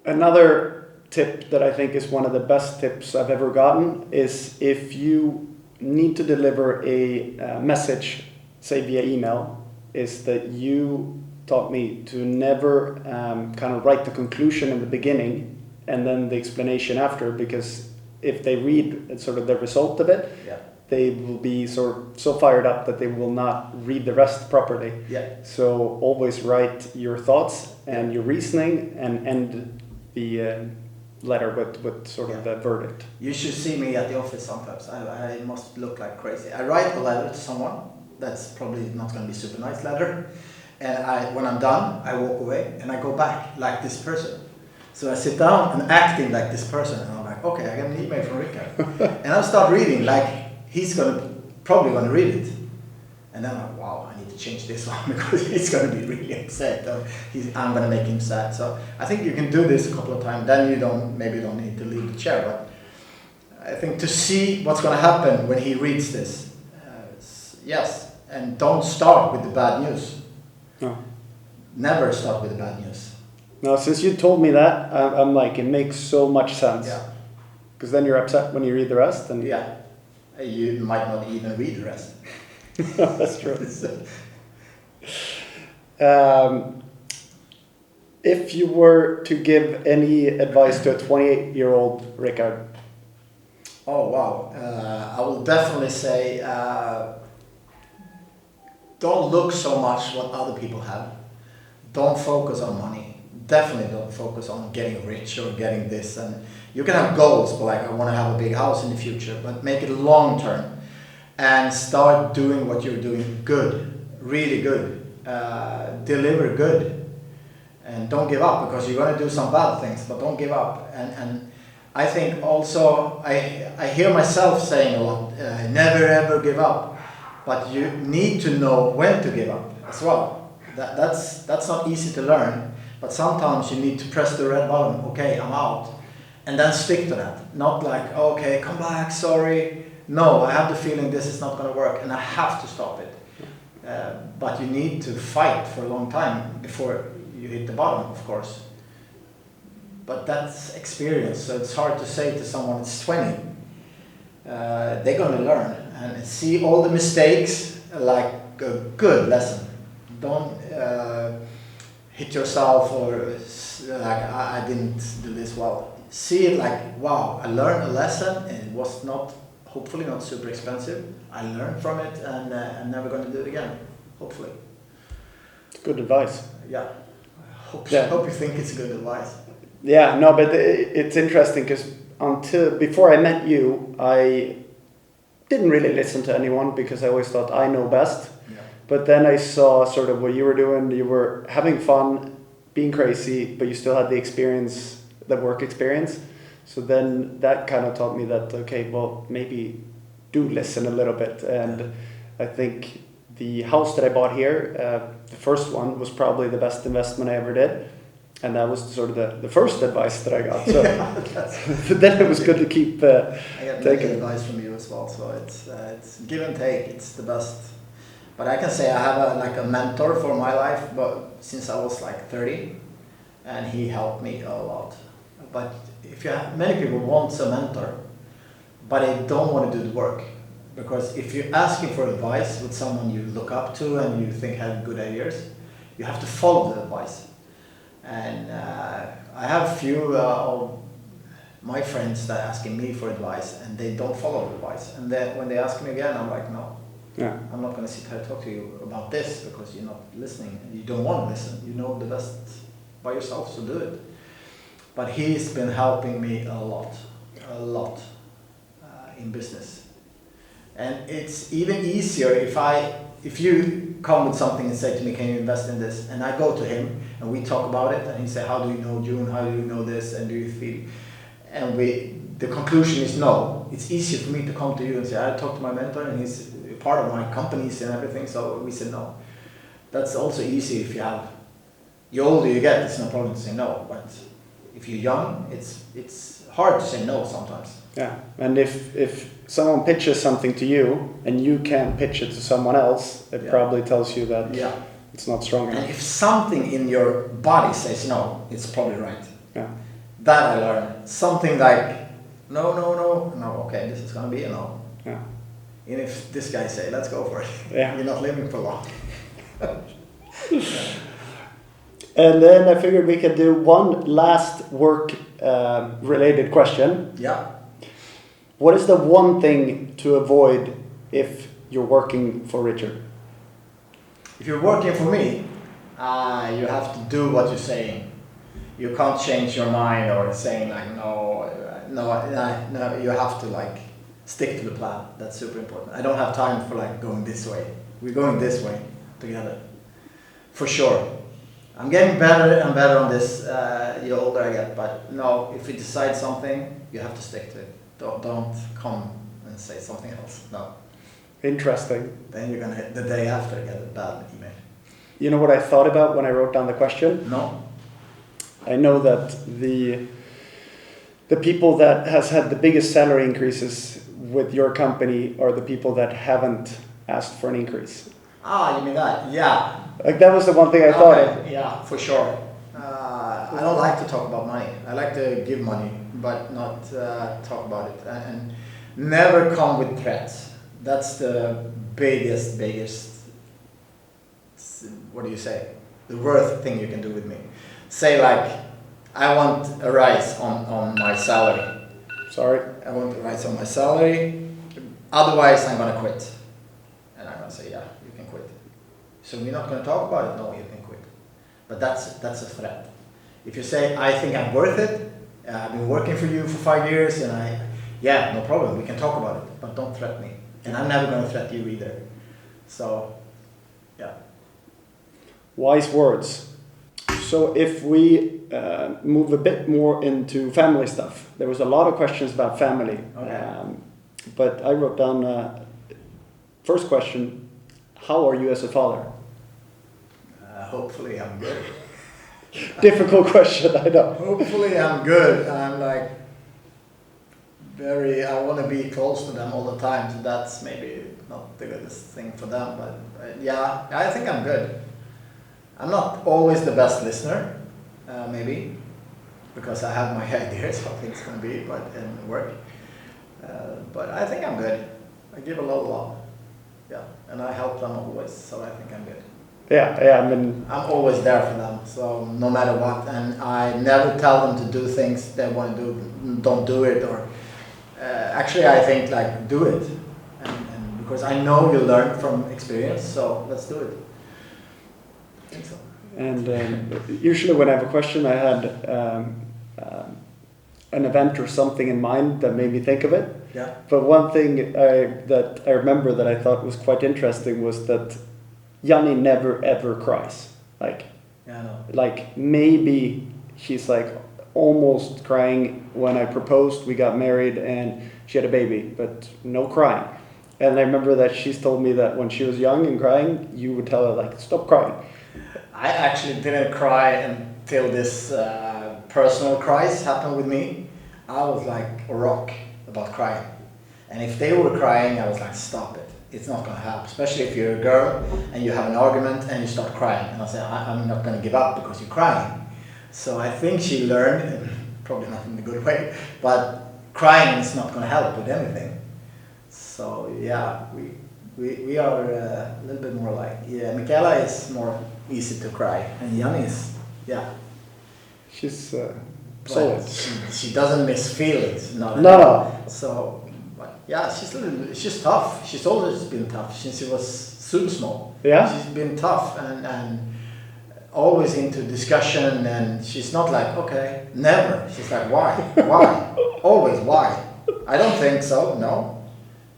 Another tip that I think is one of the best tips I've ever gotten is if you need to deliver a message, say via email, is that you taught me to never kind of write the conclusion in the beginning and then the explanation after, because if they read sort of the result of it, they will be so fired up that they will not read the rest properly. So always write your thoughts and your reasoning and end the letter with sort of the verdict. You should see me at the office sometimes. I must look like crazy. I write a letter to someone that's probably not going to be a super nice letter, and when I'm done, I walk away and I go back like this person. So I sit down and acting like this person, and I'm like, okay, I got an email from Rickard, and I'll start reading like he's probably going to read it, and then I'm like, wow, I need to change this one because he's going to be really upset, or I'm going to make him sad. So I think you can do this a couple of times, then you maybe don't need to leave the chair, but I think to see what's going to happen when he reads this, yes, and don't start with the bad news. No. Never start with the bad news. No, since you told me that, I'm like, it makes so much sense. Yeah. Because then you're upset when you read the rest. And yeah. You might not even read the rest. That's true. If you were to give any advice to a 28-year-old Rickard? Oh, wow. I will definitely say, don't look so much what other people have. Don't focus on money. Definitely don't focus on getting rich or getting this. And you can have goals, but like I want to have a big house in the future, but make it long term and start doing what you're doing good, really good. Deliver good, and don't give up, because you're going to do some bad things, but don't give up. And I think also I hear myself saying a lot, never ever give up, but you need to know when to give up as well. That's not easy to learn. But sometimes you need to press the red button, okay, I'm out, and then stick to that. Not like, okay, come back, sorry. No, I have the feeling this is not going to work and I have to stop it. But you need to fight for a long time before you hit the bottom, of course. But that's experience, so it's hard to say to someone that's 20. They're going to learn and see all the mistakes like a good lesson. Don't hit yourself or like I didn't do this well. See it like, wow, I learned a lesson and it was hopefully not super expensive. I learned from it and I'm never going to do it again, hopefully. It's good advice. Yeah, I hope you think it's good advice. Yeah, no, but it's interesting because before I met you, I didn't really listen to anyone because I always thought I know best. But then I saw sort of what you were doing. You were having fun, being crazy, but you still had the experience, the work experience. So then that kind of taught me that, okay, well, maybe do listen a little bit. And I think the house that I bought here, the first one, was probably the best investment I ever did. And that was sort of the first advice that I got. So then it was good to keep I get many taking advice from you as well, so it's give and take. It's the best. But I can say I have a mentor for my life, but since I was like 30, and he helped me a lot. But if you have, many people want a mentor, but they don't want to do the work, because if you're asking for advice with someone you look up to and you think have good ideas, you have to follow the advice. And I have few of my friends that are asking me for advice, and they don't follow the advice. And then when they ask me again, I'm like, no, I'm not going to sit here and talk to you about this, because you're not listening. You don't want to listen. You know the best by yourself, so do it. But he's been helping me a lot in business. And it's even easier if you come with something and say to me, can you invest in this? And I go to him and we talk about it, and he say, how do you know Jon? How do you know this? And do you feel? And the conclusion is no. It's easier for me to come to you and say, I talked to my mentor and he's part of my companies and everything, so we said no. That's also easy if you have, the older you get, it's no problem to say no, but if you're young, it's hard to say no sometimes. Yeah, and if someone pitches something to you and you can't pitch it to someone else, it probably tells you that it's not strong enough. And if something in your body says no, it's probably right. Yeah. That I learned. Something like, no, okay, this is going to be a no. Yeah. And if this guy say, let's go for it, you're not living for long. And then I figured we could do one last work related question. Yeah. What is the one thing to avoid if you're working for Richard? If you're working for me, you have to do what you're saying. You can't change your mind or saying like, no, you have to like stick to the plan. That's super important. I don't have time for like going this way. We're going this way together. For sure. I'm getting better and better on this the older I get, but no, if you decide something, you have to stick to it. Don't come and say something else. No. Interesting. Then you're gonna the day after get a bad email. You know what I thought about when I wrote down the question? No. I know that the people that has had the biggest salary increases with your company are the people that haven't asked for an increase. Ah, you mean that? Yeah. Like that was the one thing I thought of. Yeah, for sure. I don't like to talk about money. I like to give money, but not talk about it. And never come with threats. That's the biggest, what do you say? The worst thing you can do with me. Say like, I want a rise on my salary. Sorry? I want a rise on my salary. Otherwise, I'm going to quit. And I'm going to say, yeah, you can quit. So we're not going to talk about it? No, you can quit. But that's a threat. If you say, I think I'm worth it, I've been working for you for 5 years, and no problem, we can talk about it, but don't threaten me. And I'm never going to threaten you either. So, yeah. Wise words. So if we move a bit more into family stuff, there was a lot of questions about family. Okay. But I wrote down, first question, how are you as a father? Hopefully I'm good. Difficult question, I know. Hopefully I'm good. I'm like I want to be close to them all the time, so that's maybe not the goodest thing for them, but yeah, I think I'm good. I'm not always the best listener, maybe, because I have my ideas how things can be, but in work. But I think I'm good. I give a lot of love. Yeah, and I help them always, so I think I'm good. Yeah, I mean... I'm always there for them, so no matter what, and I never tell them to do things they want to do, don't do it, or actually I think like do it, and because I know you learn from experience, so let's do it. I think so. And usually when I have a question, I had an event or something in mind that made me think of it. Yeah. But one thing that I remember that I thought was quite interesting was that Janni never ever cries. Like Yeah, I know. Like maybe she's like almost crying when I proposed, we got married, and she had a baby, but no crying. And I remember that she's told me that when she was young and crying, you would tell her like, stop crying. I actually didn't cry until this personal crisis happened with me. I was like a rock about crying. And if they were crying, I was like, stop it. It's not going to help. Especially if you're a girl and you have an argument and you start crying. And I say, I'm not going to give up because you're crying. So I think she learned, and probably not in a good way, but crying is not going to help with anything. So yeah, we are a little bit more like, yeah, Michaela is more easy to cry, and Yanni is, yeah. She's Solid. solid. She doesn't miss feelings. No. So, but yeah, she's tough. She's always been tough since she was super small. Yeah? She's been tough and always into discussion, and she's not like, okay, never. She's like, why? Why? Always, why? I don't think so, no.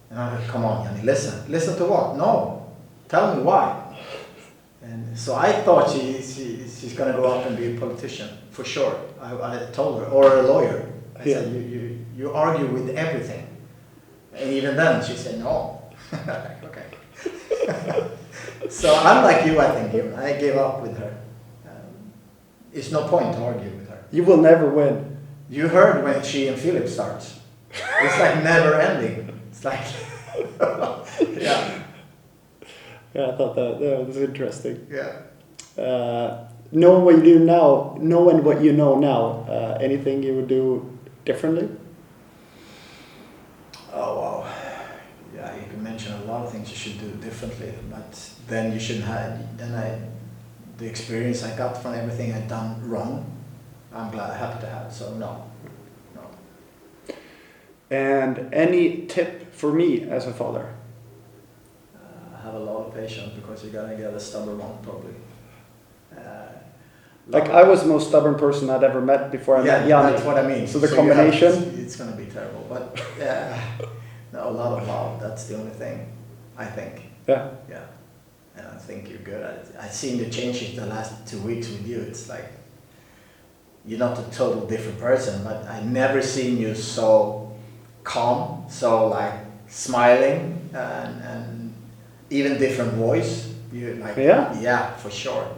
And I'm like, come on, Yanni, listen. Listen to what? No. Tell me why. And so I thought she's going to grow up and be a politician, for sure. I told her, or a lawyer. I said, you argue with everything. And even then, she said, no. Like, okay. So I'm like you, I think. I gave up with her. It's no point to argue with her. You will never win. You heard when she and Philip starts. It's like never ending. It's like, yeah. Yeah, I thought that was interesting. Yeah. Knowing what you do now, knowing what you know now, anything you would do differently? Oh wow. Yeah, you can mention a lot of things you should do differently, but then you shouldn't have. The experience I got from everything I'd done wrong, I'm happy to have. So no. And any tip for me as a father? Have a lot of patience, because you're gonna get a stubborn one probably. Like I was the most stubborn person I'd ever met before I met Yanni. That's what I mean. So the combination? It's gonna be terrible, but no, a lot of love. That's the only thing, I think. Yeah. Yeah, and I think you're good at it. I've seen the changes the last 2 weeks with you. It's like you're not a total different person, but I never seen you so calm, so like smiling, and even different voice. You like, yeah, for sure.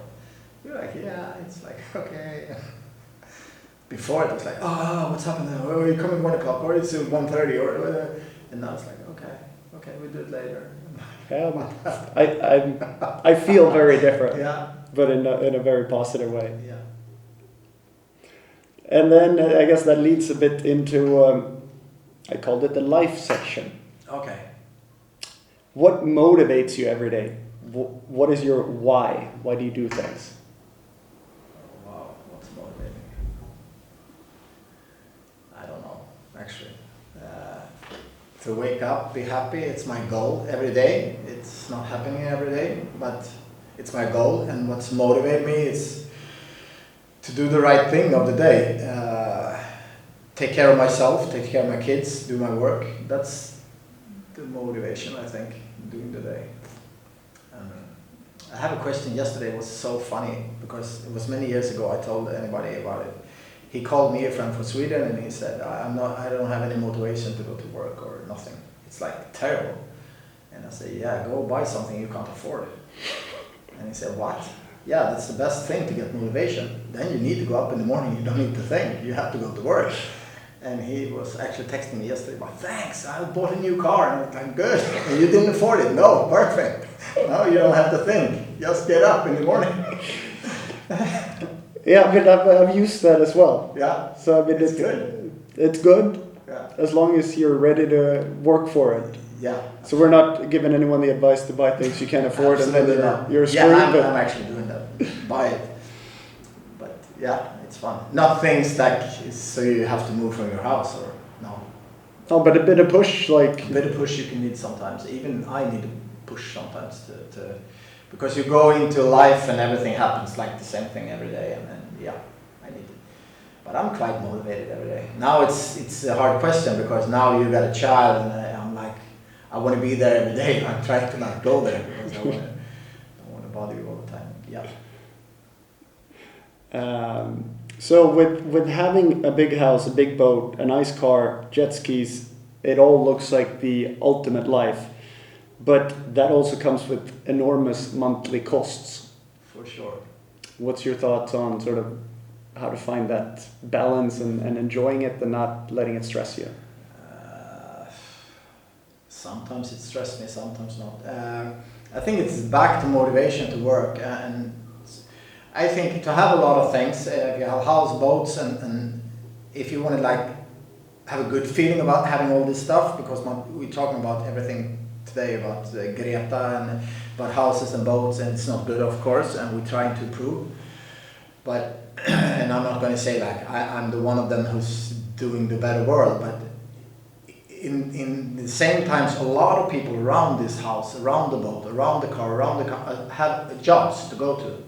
You're like, yeah, it's like, okay. Before it was like, oh, what's happening? Oh, you're coming 1 o'clock, or it's 1:30, or and now it's like, okay, we'll do it later. I feel very different. Yeah. But in a very positive way. Yeah. And then I guess that leads a bit into, I called it the life section. Okay. What motivates you every day? What is your why? Why do you do things? Wow, what's motivating? I don't know, actually. To wake up, be happy, it's my goal every day. It's not happening every day, but it's my goal. And what's motivating me is to do the right thing of the day. Take care of myself, take care of my kids, do my work. That's the motivation, I think, during the day. I have a question yesterday. It was so funny because it was many years ago. I told anybody about it. He called me, a friend from Sweden, and he said, I don't have any motivation to go to work or nothing. It's like terrible. And I said, yeah, go buy something you can't afford. And he said, what? Yeah, that's the best thing to get motivation. Then you need to go up in the morning. You don't need to think. You have to go to work. And he was actually texting me yesterday, but thanks, I bought a new car. And I was like, good. And you didn't afford it. No, perfect. No, you don't have to think. Just get up in the morning. Yeah, but I've used that as well. Yeah. So I mean, it's good. It's good. Yeah. As long as you're ready to work for it. Yeah. So we're not giving anyone the advice to buy things you can't afford. Absolutely And then not. you're screwed. Yeah, I'm actually doing that. Buy it. But yeah, it's fun. Not things like so you have to move from your house or no. No, but a bit of push, like A bit of push you can need sometimes. Even I need to push sometimes to because you go into life and everything happens like the same thing every day, and then yeah, I need it. But I'm quite motivated every day. Now it's a hard question because now you got a child, and I'm like, I want to be there every day. I'm trying to not go there because I don't want to bother you all the time. Yeah. So with having a big house, a big boat, a nice car, jet skis, it all looks like the ultimate life. But that also comes with enormous monthly costs. For sure. What's your thoughts on sort of how to find that balance and enjoying it and not letting it stress you? Sometimes it stresses me, sometimes not. I think it's back to motivation to work, and I think to have a lot of things, if you have house, boats, and if you want to like have a good feeling about having all this stuff, because we're talking about everything today about Greta and about houses and boats, and it's not good, of course, and we're trying to improve. But and I'm not going to say like I'm the one of them who's doing the better world, but in the same times, a lot of people around this house, around the boat, around the car, have jobs to go to.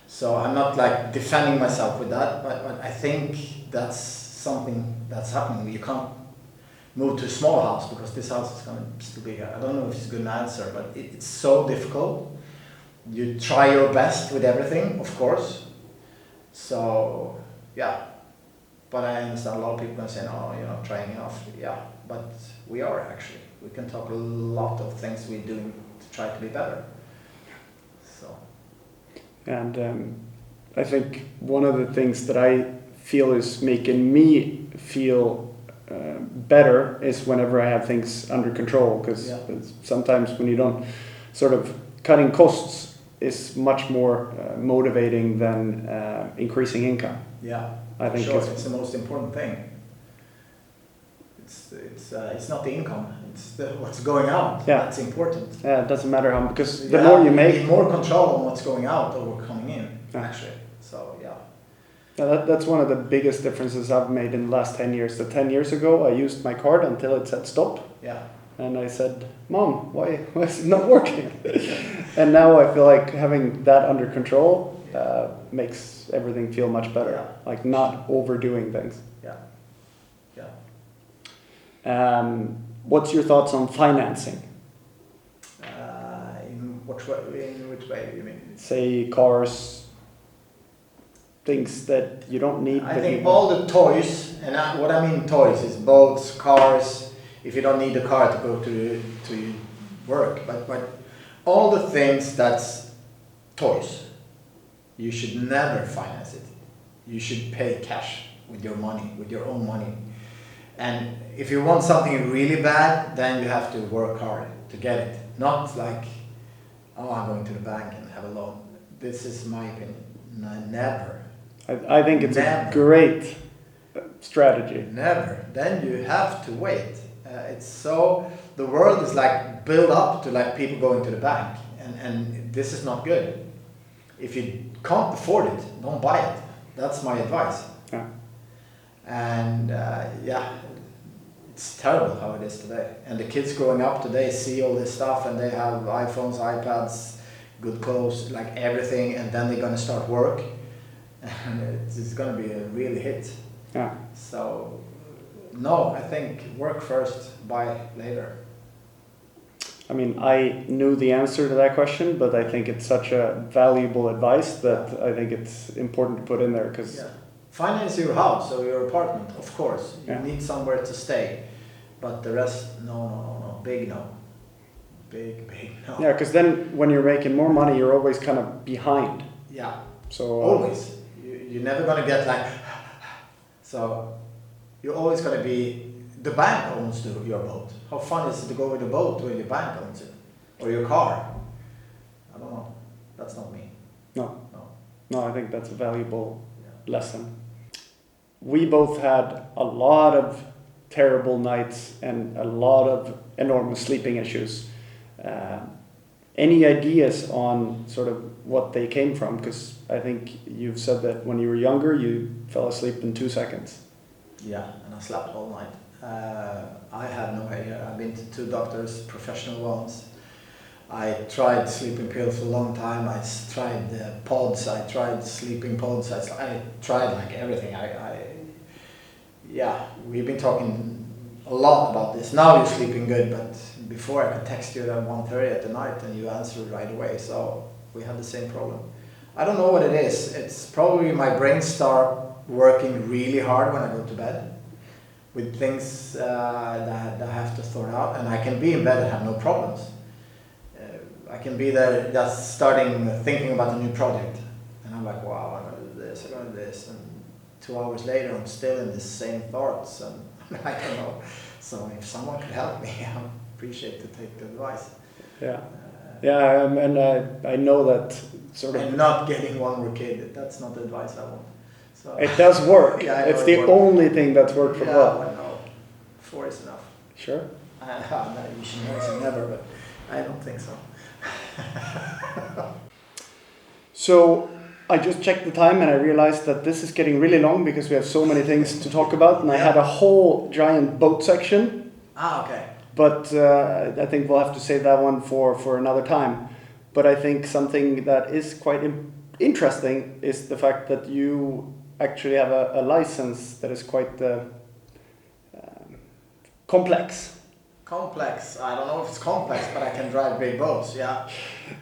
So I'm not like defending myself with that, but I think that's something that's happening. You can't move to a small house because this house is going to still be. I don't know if it's a good answer, but it's so difficult. You try your best with everything, of course. So yeah, but I understand a lot of people can say, no, you're not trying enough. Yeah, but we are actually. We can talk a lot of things we're doing to try to be better. So. And I think one of the things that I feel is making me feel better is whenever I have things under control, because sometimes when you don't, sort of cutting costs is much more motivating than increasing income. Yeah, I think sure. It's the most important thing. It's not the income, it's what's going out. Yeah. That's important. Yeah, it doesn't matter how, because the more you make, need more control on what's going out over coming in. Actually, so yeah. That's one of the biggest differences I've made in the last 10 years. So 10 years ago, I used my card until it said stop. Yeah. And I said, Mom, why is it not working? And now I feel like having that under control makes everything feel much better. Yeah. Like not overdoing things. Yeah. Yeah. What's your thoughts on financing? In which way do you mean? Say cars, things that you don't need. I think all the toys, and what I mean toys is boats, cars. If you don't need a car to go to work, but all the things that's toys, you should never finance it. You should pay cash with your money, with your own money. And if you want something really bad, then you have to work hard to get it. Not like, oh, I'm going to the bank and have a loan. This is my opinion. Never. I think it's a great strategy. Never. Then you have to wait. It's so, the world is like built up to like people going to the bank, and this is not good. If you can't afford it, don't buy it. That's my advice. Yeah. And it's terrible how it is today. And the kids growing up today see all this stuff, and they have iPhones, iPads, good clothes, like everything, and then they're gonna start work, and it's gonna be a really hit. Yeah. So. No, I think work first, buy later. I mean, I knew the answer to that question, but I think it's such a valuable advice that I think it's important to put in there because finance your house or your apartment, of course. You need somewhere to stay, but the rest, no, big no. Big no. Yeah, because then when you're making more money, you're always kind of behind. Yeah. So always. You're never gonna get like so. You're always going to be, the bank owns your boat. How fun is it to go with a boat when your bank owns it? Or your car? I don't know. That's not me. No, I think that's a valuable lesson. We both had a lot of terrible nights and a lot of enormous sleeping issues. Any ideas on sort of what they came from? Because I think you've said that when you were younger, you fell asleep in 2 seconds. Yeah, and I slept all night. I have no idea. I've been to 2 doctors, professional ones. I tried sleeping pills for a long time. I tried pods. I tried sleeping pods. I tried like everything. We've been talking a lot about this. Now you're sleeping good, but before I could text you at 1:30 at the night and you answered right away. So we had the same problem. I don't know what it is. It's probably my brain start working really hard when I go to bed with things that I have to sort out, and I can be in bed and have no problems. I can be there just starting thinking about a new project, and I'm like, wow, I'm gonna do this, I'm gonna do this, and 2 hours later I'm still in the same thoughts, and I don't know. So if someone could help me, I appreciate to take the advice. Yeah. And I know that sort of... And not getting one more kid, that's not the advice I want. So, it does work. Yeah, it's the only thing that's worked for well. I know. 4 is enough. Sure. You should never say never, but I don't think so. So I just checked the time and I realized that this is getting really long because we have so many things to talk about, and I had a whole giant boat section. Okay. But I think we'll have to save that one for another time. But I think something that is quite interesting is the fact that you actually have a license that is quite complex. Complex. I don't know if it's complex, but I can drive big boats. Yeah.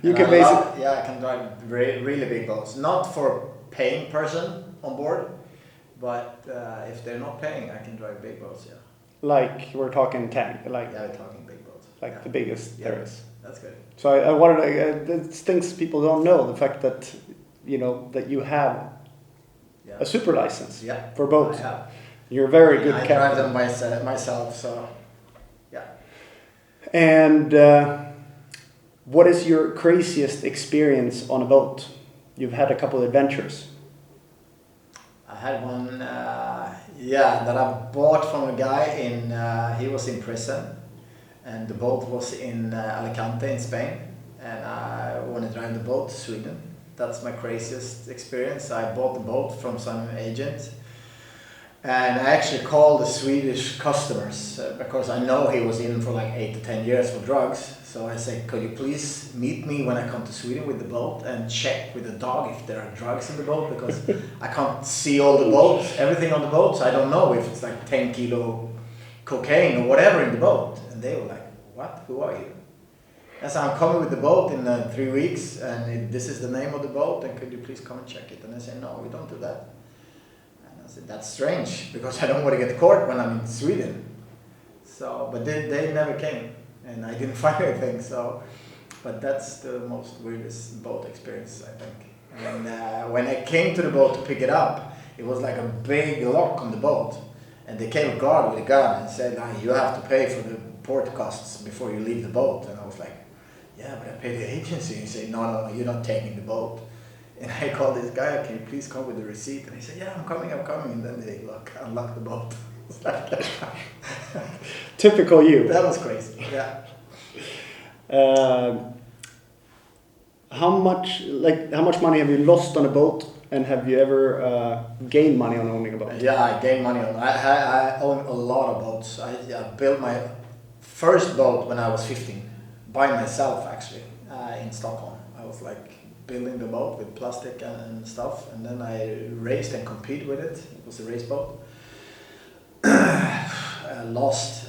You can basically. I can drive really big boats. Not for paying person on board, but if they're not paying, I can drive big boats. Yeah. Like we're talking tank. Like yeah, we're talking big boats. Like the biggest there is. That's good. So I wanted. It's things people don't know. The fact that that you have a super license for boats. You're a very good captain. I drive them myself. So. Yeah. And what is your craziest experience on a boat? You've had a couple of adventures. I had one, that I bought from a guy he was in prison, and the boat was in Alicante in Spain, and I want to drive the boat to Sweden. That's my craziest experience. I bought the boat from some agent. And I actually called the Swedish customers because I know he was in for like 8 to 10 years for drugs. So I said, could you please meet me when I come to Sweden with the boat and check with the dog if there are drugs in the boat, because I can't see all the boats, everything on the boat. So I don't know if it's like 10 kilo cocaine or whatever in the boat. And they were like, what? Who are you? And so I'm coming with the boat in 3 weeks, and this is the name of the boat, and could you please come and check it? And I said, no, we don't do that. I said, that's strange, because I don't want to get caught when I'm in Sweden. So, but they never came, and I didn't find anything. So, but that's the most weirdest boat experience, I think. And when I came to the boat to pick it up, it was like a big lock on the boat, and they came a guard with a gun and said, you have to pay for the port costs before you leave the boat. And I was like, yeah, but I pay the agency. And he said, no, you're not taking the boat. And I called this guy, can you please come with the receipt? And he said, yeah, I'm coming. And then they unlocked the boat. Typical you. That was crazy, yeah. How much money have you lost on a boat? And have you ever gained money on owning a boat? Yeah, I gained money on. I own a lot of boats. I built my first boat when I was 15, by myself actually, in Stockholm. I was like building the boat with plastic and stuff, and then I raced and competed with it. It was a race boat. I lost.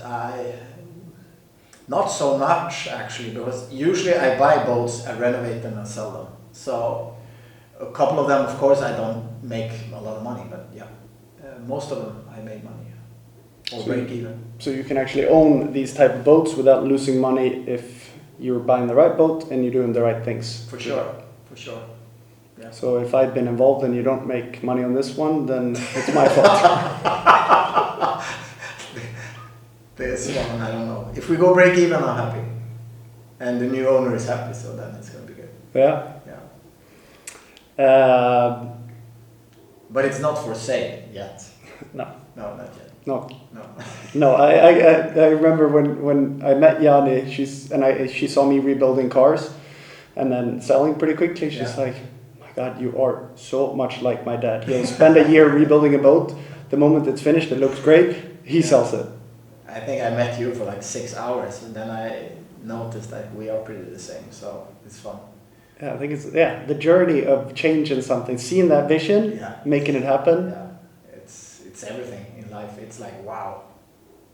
Not so much actually, because usually I buy boats, I renovate them and sell them. So a couple of them, of course, I don't make a lot of money, but yeah, most of them I made money or break even. So you can actually own these type of boats without losing money if you're buying the right boat and you're doing the right things. For sure. Yeah. So if I've been involved and you don't make money on this one, then it's my fault. This one, I don't know. If we go break even, I'm happy. And the new owner is happy, so then it's going to be good. Yeah? Yeah. But it's not for sale yet. No. No, not yet. No, I remember when I met Jani, she saw me rebuilding cars and then selling pretty quickly. She's like, oh my God, you are so much like my dad. He'll spend a year rebuilding a boat. The moment it's finished, it looks great. He sells it. I think I met you for like 6 hours, and then I noticed that we are pretty the same, so it's fun. Yeah, I think it's the journey of changing something, seeing that vision, making it happen. Yeah, it's everything in life. It's like wow.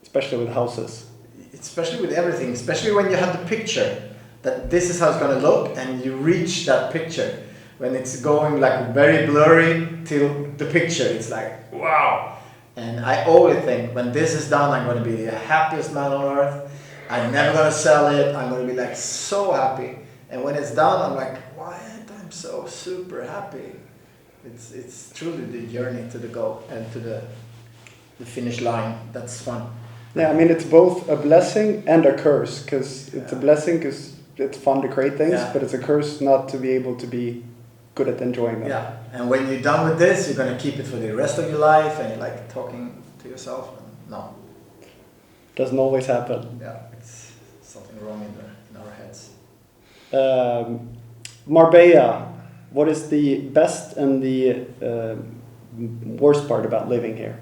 Especially with houses. Especially with everything. Especially when you have the picture that this is how it's going to look, and you reach that picture. when it's going like very blurry till the picture, it's like, wow. And I always think when this is done, I'm going to be the happiest man on earth. I'm never going to sell it. I'm going to be like so happy. And when it's done, I'm like, why aren't I so super happy? It's truly the journey to the goal and to the finish line. That's fun. Yeah, I mean, it's both a blessing and a curse, because it's a blessing because it's fun to create things, but it's a curse not to be able to be good at enjoying them. Yeah, and when you're done with this, you're going to keep it for the rest of your life, and you're like talking to yourself. No. Doesn't always happen. Yeah, it's something wrong in our heads. Marbella, what is the best and the worst part about living here?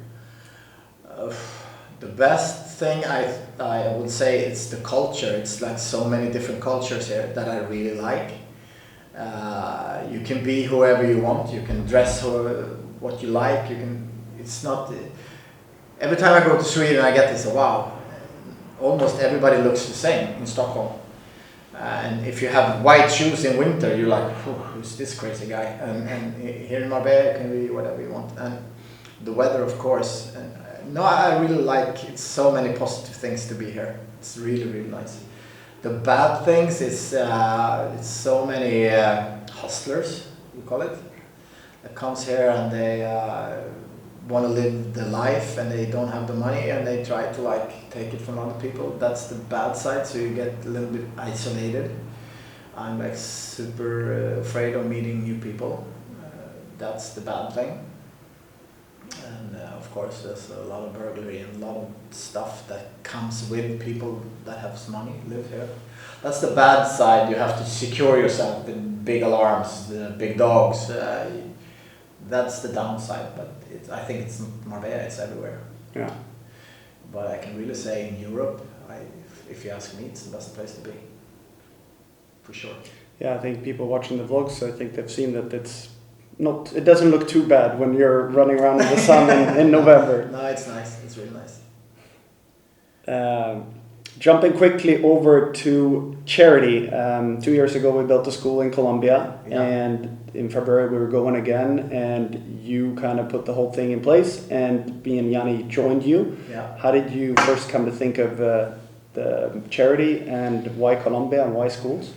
The best thing I would say it's the culture. It's like so many different cultures here that I really like. You can be whoever you want. You can dress what you like. You can. It's not. Every time I go to Sweden, I get this. Wow, almost everybody looks the same in Stockholm. And if you have white shoes in winter, you're like, who's this crazy guy? And here in Marbella, you can be whatever you want. And the weather, of course. And no, I really like. It's so many positive things to be here. It's really, really nice. The bad things is it's so many hustlers, we call it, that comes here and they want to live the life and they don't have the money and they try to like take it from other people. That's the bad side, so you get a little bit isolated. I'm like super afraid of meeting new people. That's the bad thing. And of course there's a lot of burglary and a lot of stuff that comes with people that have money, live here. That's the bad side. You have to secure yourself, the big alarms, the big dogs. That's the downside, but I think it's Marbella, it's everywhere. Yeah. But I can really say in Europe, if you ask me, it's the best place to be. For sure. Yeah, I think people watching the vlogs, I think they've seen that it doesn't look too bad when you're running around in the sun in November. No, it's nice. It's really nice. Jumping quickly over to charity. 2 years ago, we built a school in Colombia, and in February we were going again, and you kind of put the whole thing in place, and me and Yanni joined you. Yeah. How did you first come to think of the charity, and why Colombia and why schools?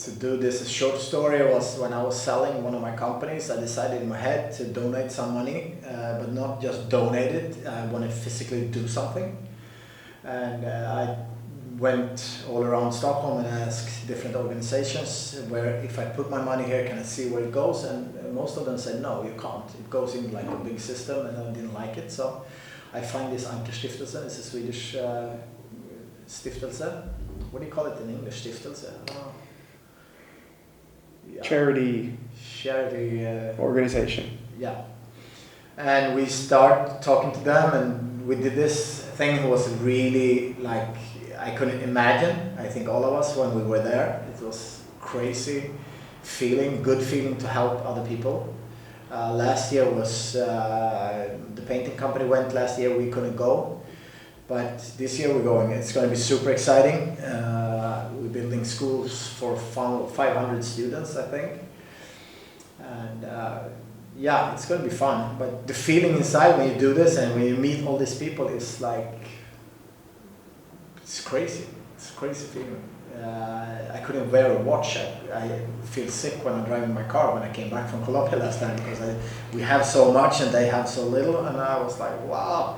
To do this short story was when I was selling one of my companies. I decided in my head to donate some money, but not just donate it. I want to physically do something. And I went all around Stockholm and asked different organizations where if I put my money here, can I see where it goes? And most of them said, no, you can't. It goes in like a big system, and I didn't like it. So I find this Ankerstiftelse. It's a Swedish stiftelse. What do you call it in English? Stiftelse? I don't know. Yeah. Charity organization. Yeah. And we start talking to them, and we did this thing was really like I couldn't imagine. I think all of us when we were there, it was crazy feeling, good feeling to help other people. Last year was the painting company went last year. We couldn't go, but this year we're going. It's going to be super exciting. We're building schools for 500 students, I think, and yeah, it's going to be fun. But the feeling inside when you do this and when you meet all these people is like it's crazy. It's a crazy feeling. I couldn't wear a watch. I feel sick when I'm driving my car when I came back from Colombia last time because we have so much and they have so little, and I was like, wow.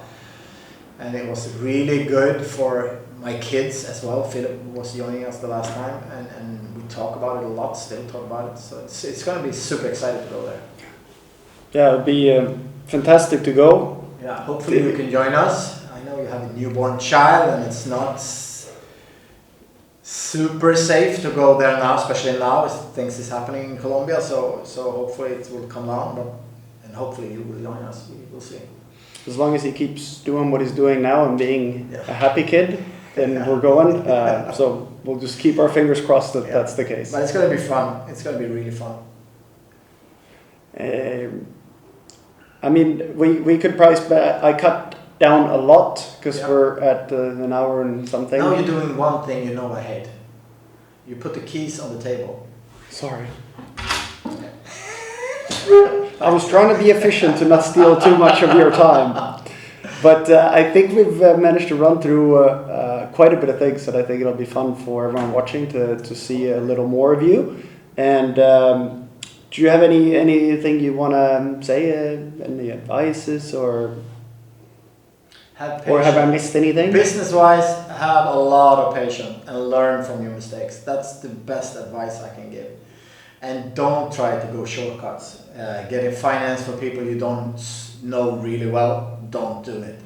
And it was really good for my kids as well. Philip was joining us the last time, and we talk about it a lot, still talk about it. So it's going to be super excited to go there. Yeah, it would be fantastic to go. Yeah, hopefully you can join us. I know you have a newborn child and it's not super safe to go there now, especially now as things is happening in Colombia. So hopefully it will come down, and hopefully you will join us. We'll see. As long as he keeps doing what he's doing now and being a happy kid, then we're going. So we'll just keep our fingers crossed that that's the case. But it's going to be fun. It's going to be really fun. I mean, we could price back. I cut down a lot because we're at an hour and something. Now you're doing one thing you know I hate. You put the keys on the table. Sorry. I was trying to be efficient to not steal too much of your time. But I think we've managed to run through quite a bit of things that I think it'll be fun for everyone watching to see a little more of you. And do you have anything you want to say? Any advices or have I missed anything? Business-wise, have a lot of patience and learn from your mistakes. That's the best advice I can give. And don't try to go shortcuts. Getting finance for people you don't know really well, don't do it.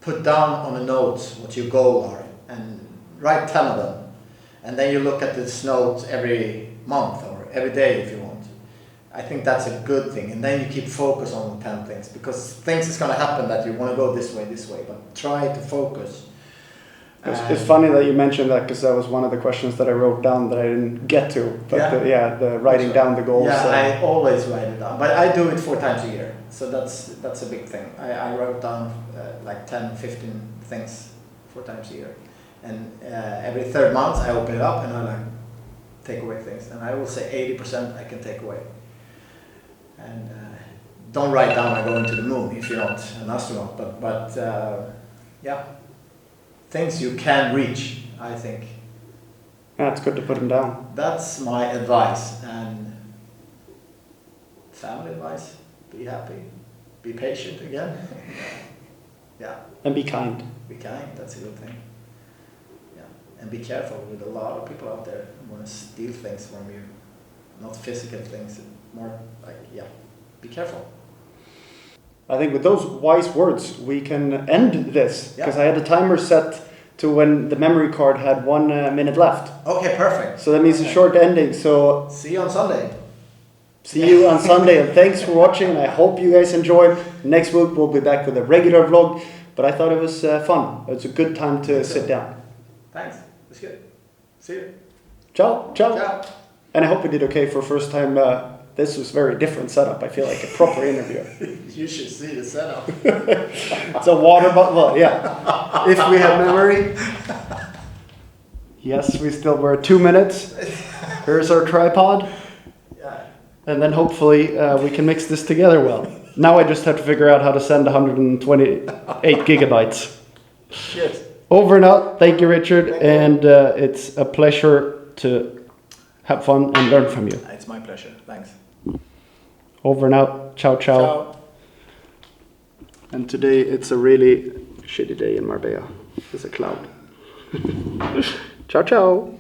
Put down on a note what your goals are and write 10 of them. And then you look at this note every month or every day if you want. I think that's a good thing. And then you keep focus on the 10 things, because things is going to happen that you want to go this way, but try to focus. It's funny that you mentioned that, because that was one of the questions that I wrote down that I didn't get to. But the writing down the goals. Yeah, I always write it down. But I do it 4 times a year. So that's a big thing. I wrote down like 10, 15 things 4 times a year. And every 3rd month I open it up and I like take away things. And I will say 80% I can take away. And don't write down I'm going to the moon if you're not an astronaut. But yeah. Things you can reach, I think. Yeah, it's good to put them down. That's my advice. And family advice, be happy, be patient again. Yeah. And be kind. Be kind, that's a good thing. Yeah. And be careful with a lot of people out there who want to steal things from you. Not physical things, more like, yeah, be careful. I think with those wise words, we can end this, because I had the timer set to when the memory card had 1 minute left. Okay, perfect. So that means a short ending. So see you on Sunday. See you on Sunday, and thanks for watching. And I hope you guys enjoyed. Next week we'll be back with a regular vlog, but I thought it was fun. It's a good time to sit down. Thanks. That's good. See you. Ciao. Ciao. Ciao. And I hope you did okay for first time. This was very different setup. I feel like a proper interview. You should see the setup. It's a water bottle. Well, yeah. If we have memory. Yes, we still were 2 minutes. Here's our tripod. Yeah. And then hopefully we can mix this together well. Now I just have to figure out how to send 128 gigabytes. Cheers. Over and out. Thank you, Richard. And it's a pleasure to have fun and learn from you. It's my pleasure. Thanks. Over and out. Ciao, ciao. Ciao. And today it's a really shitty day in Marbella. There's a cloud. Ciao, ciao.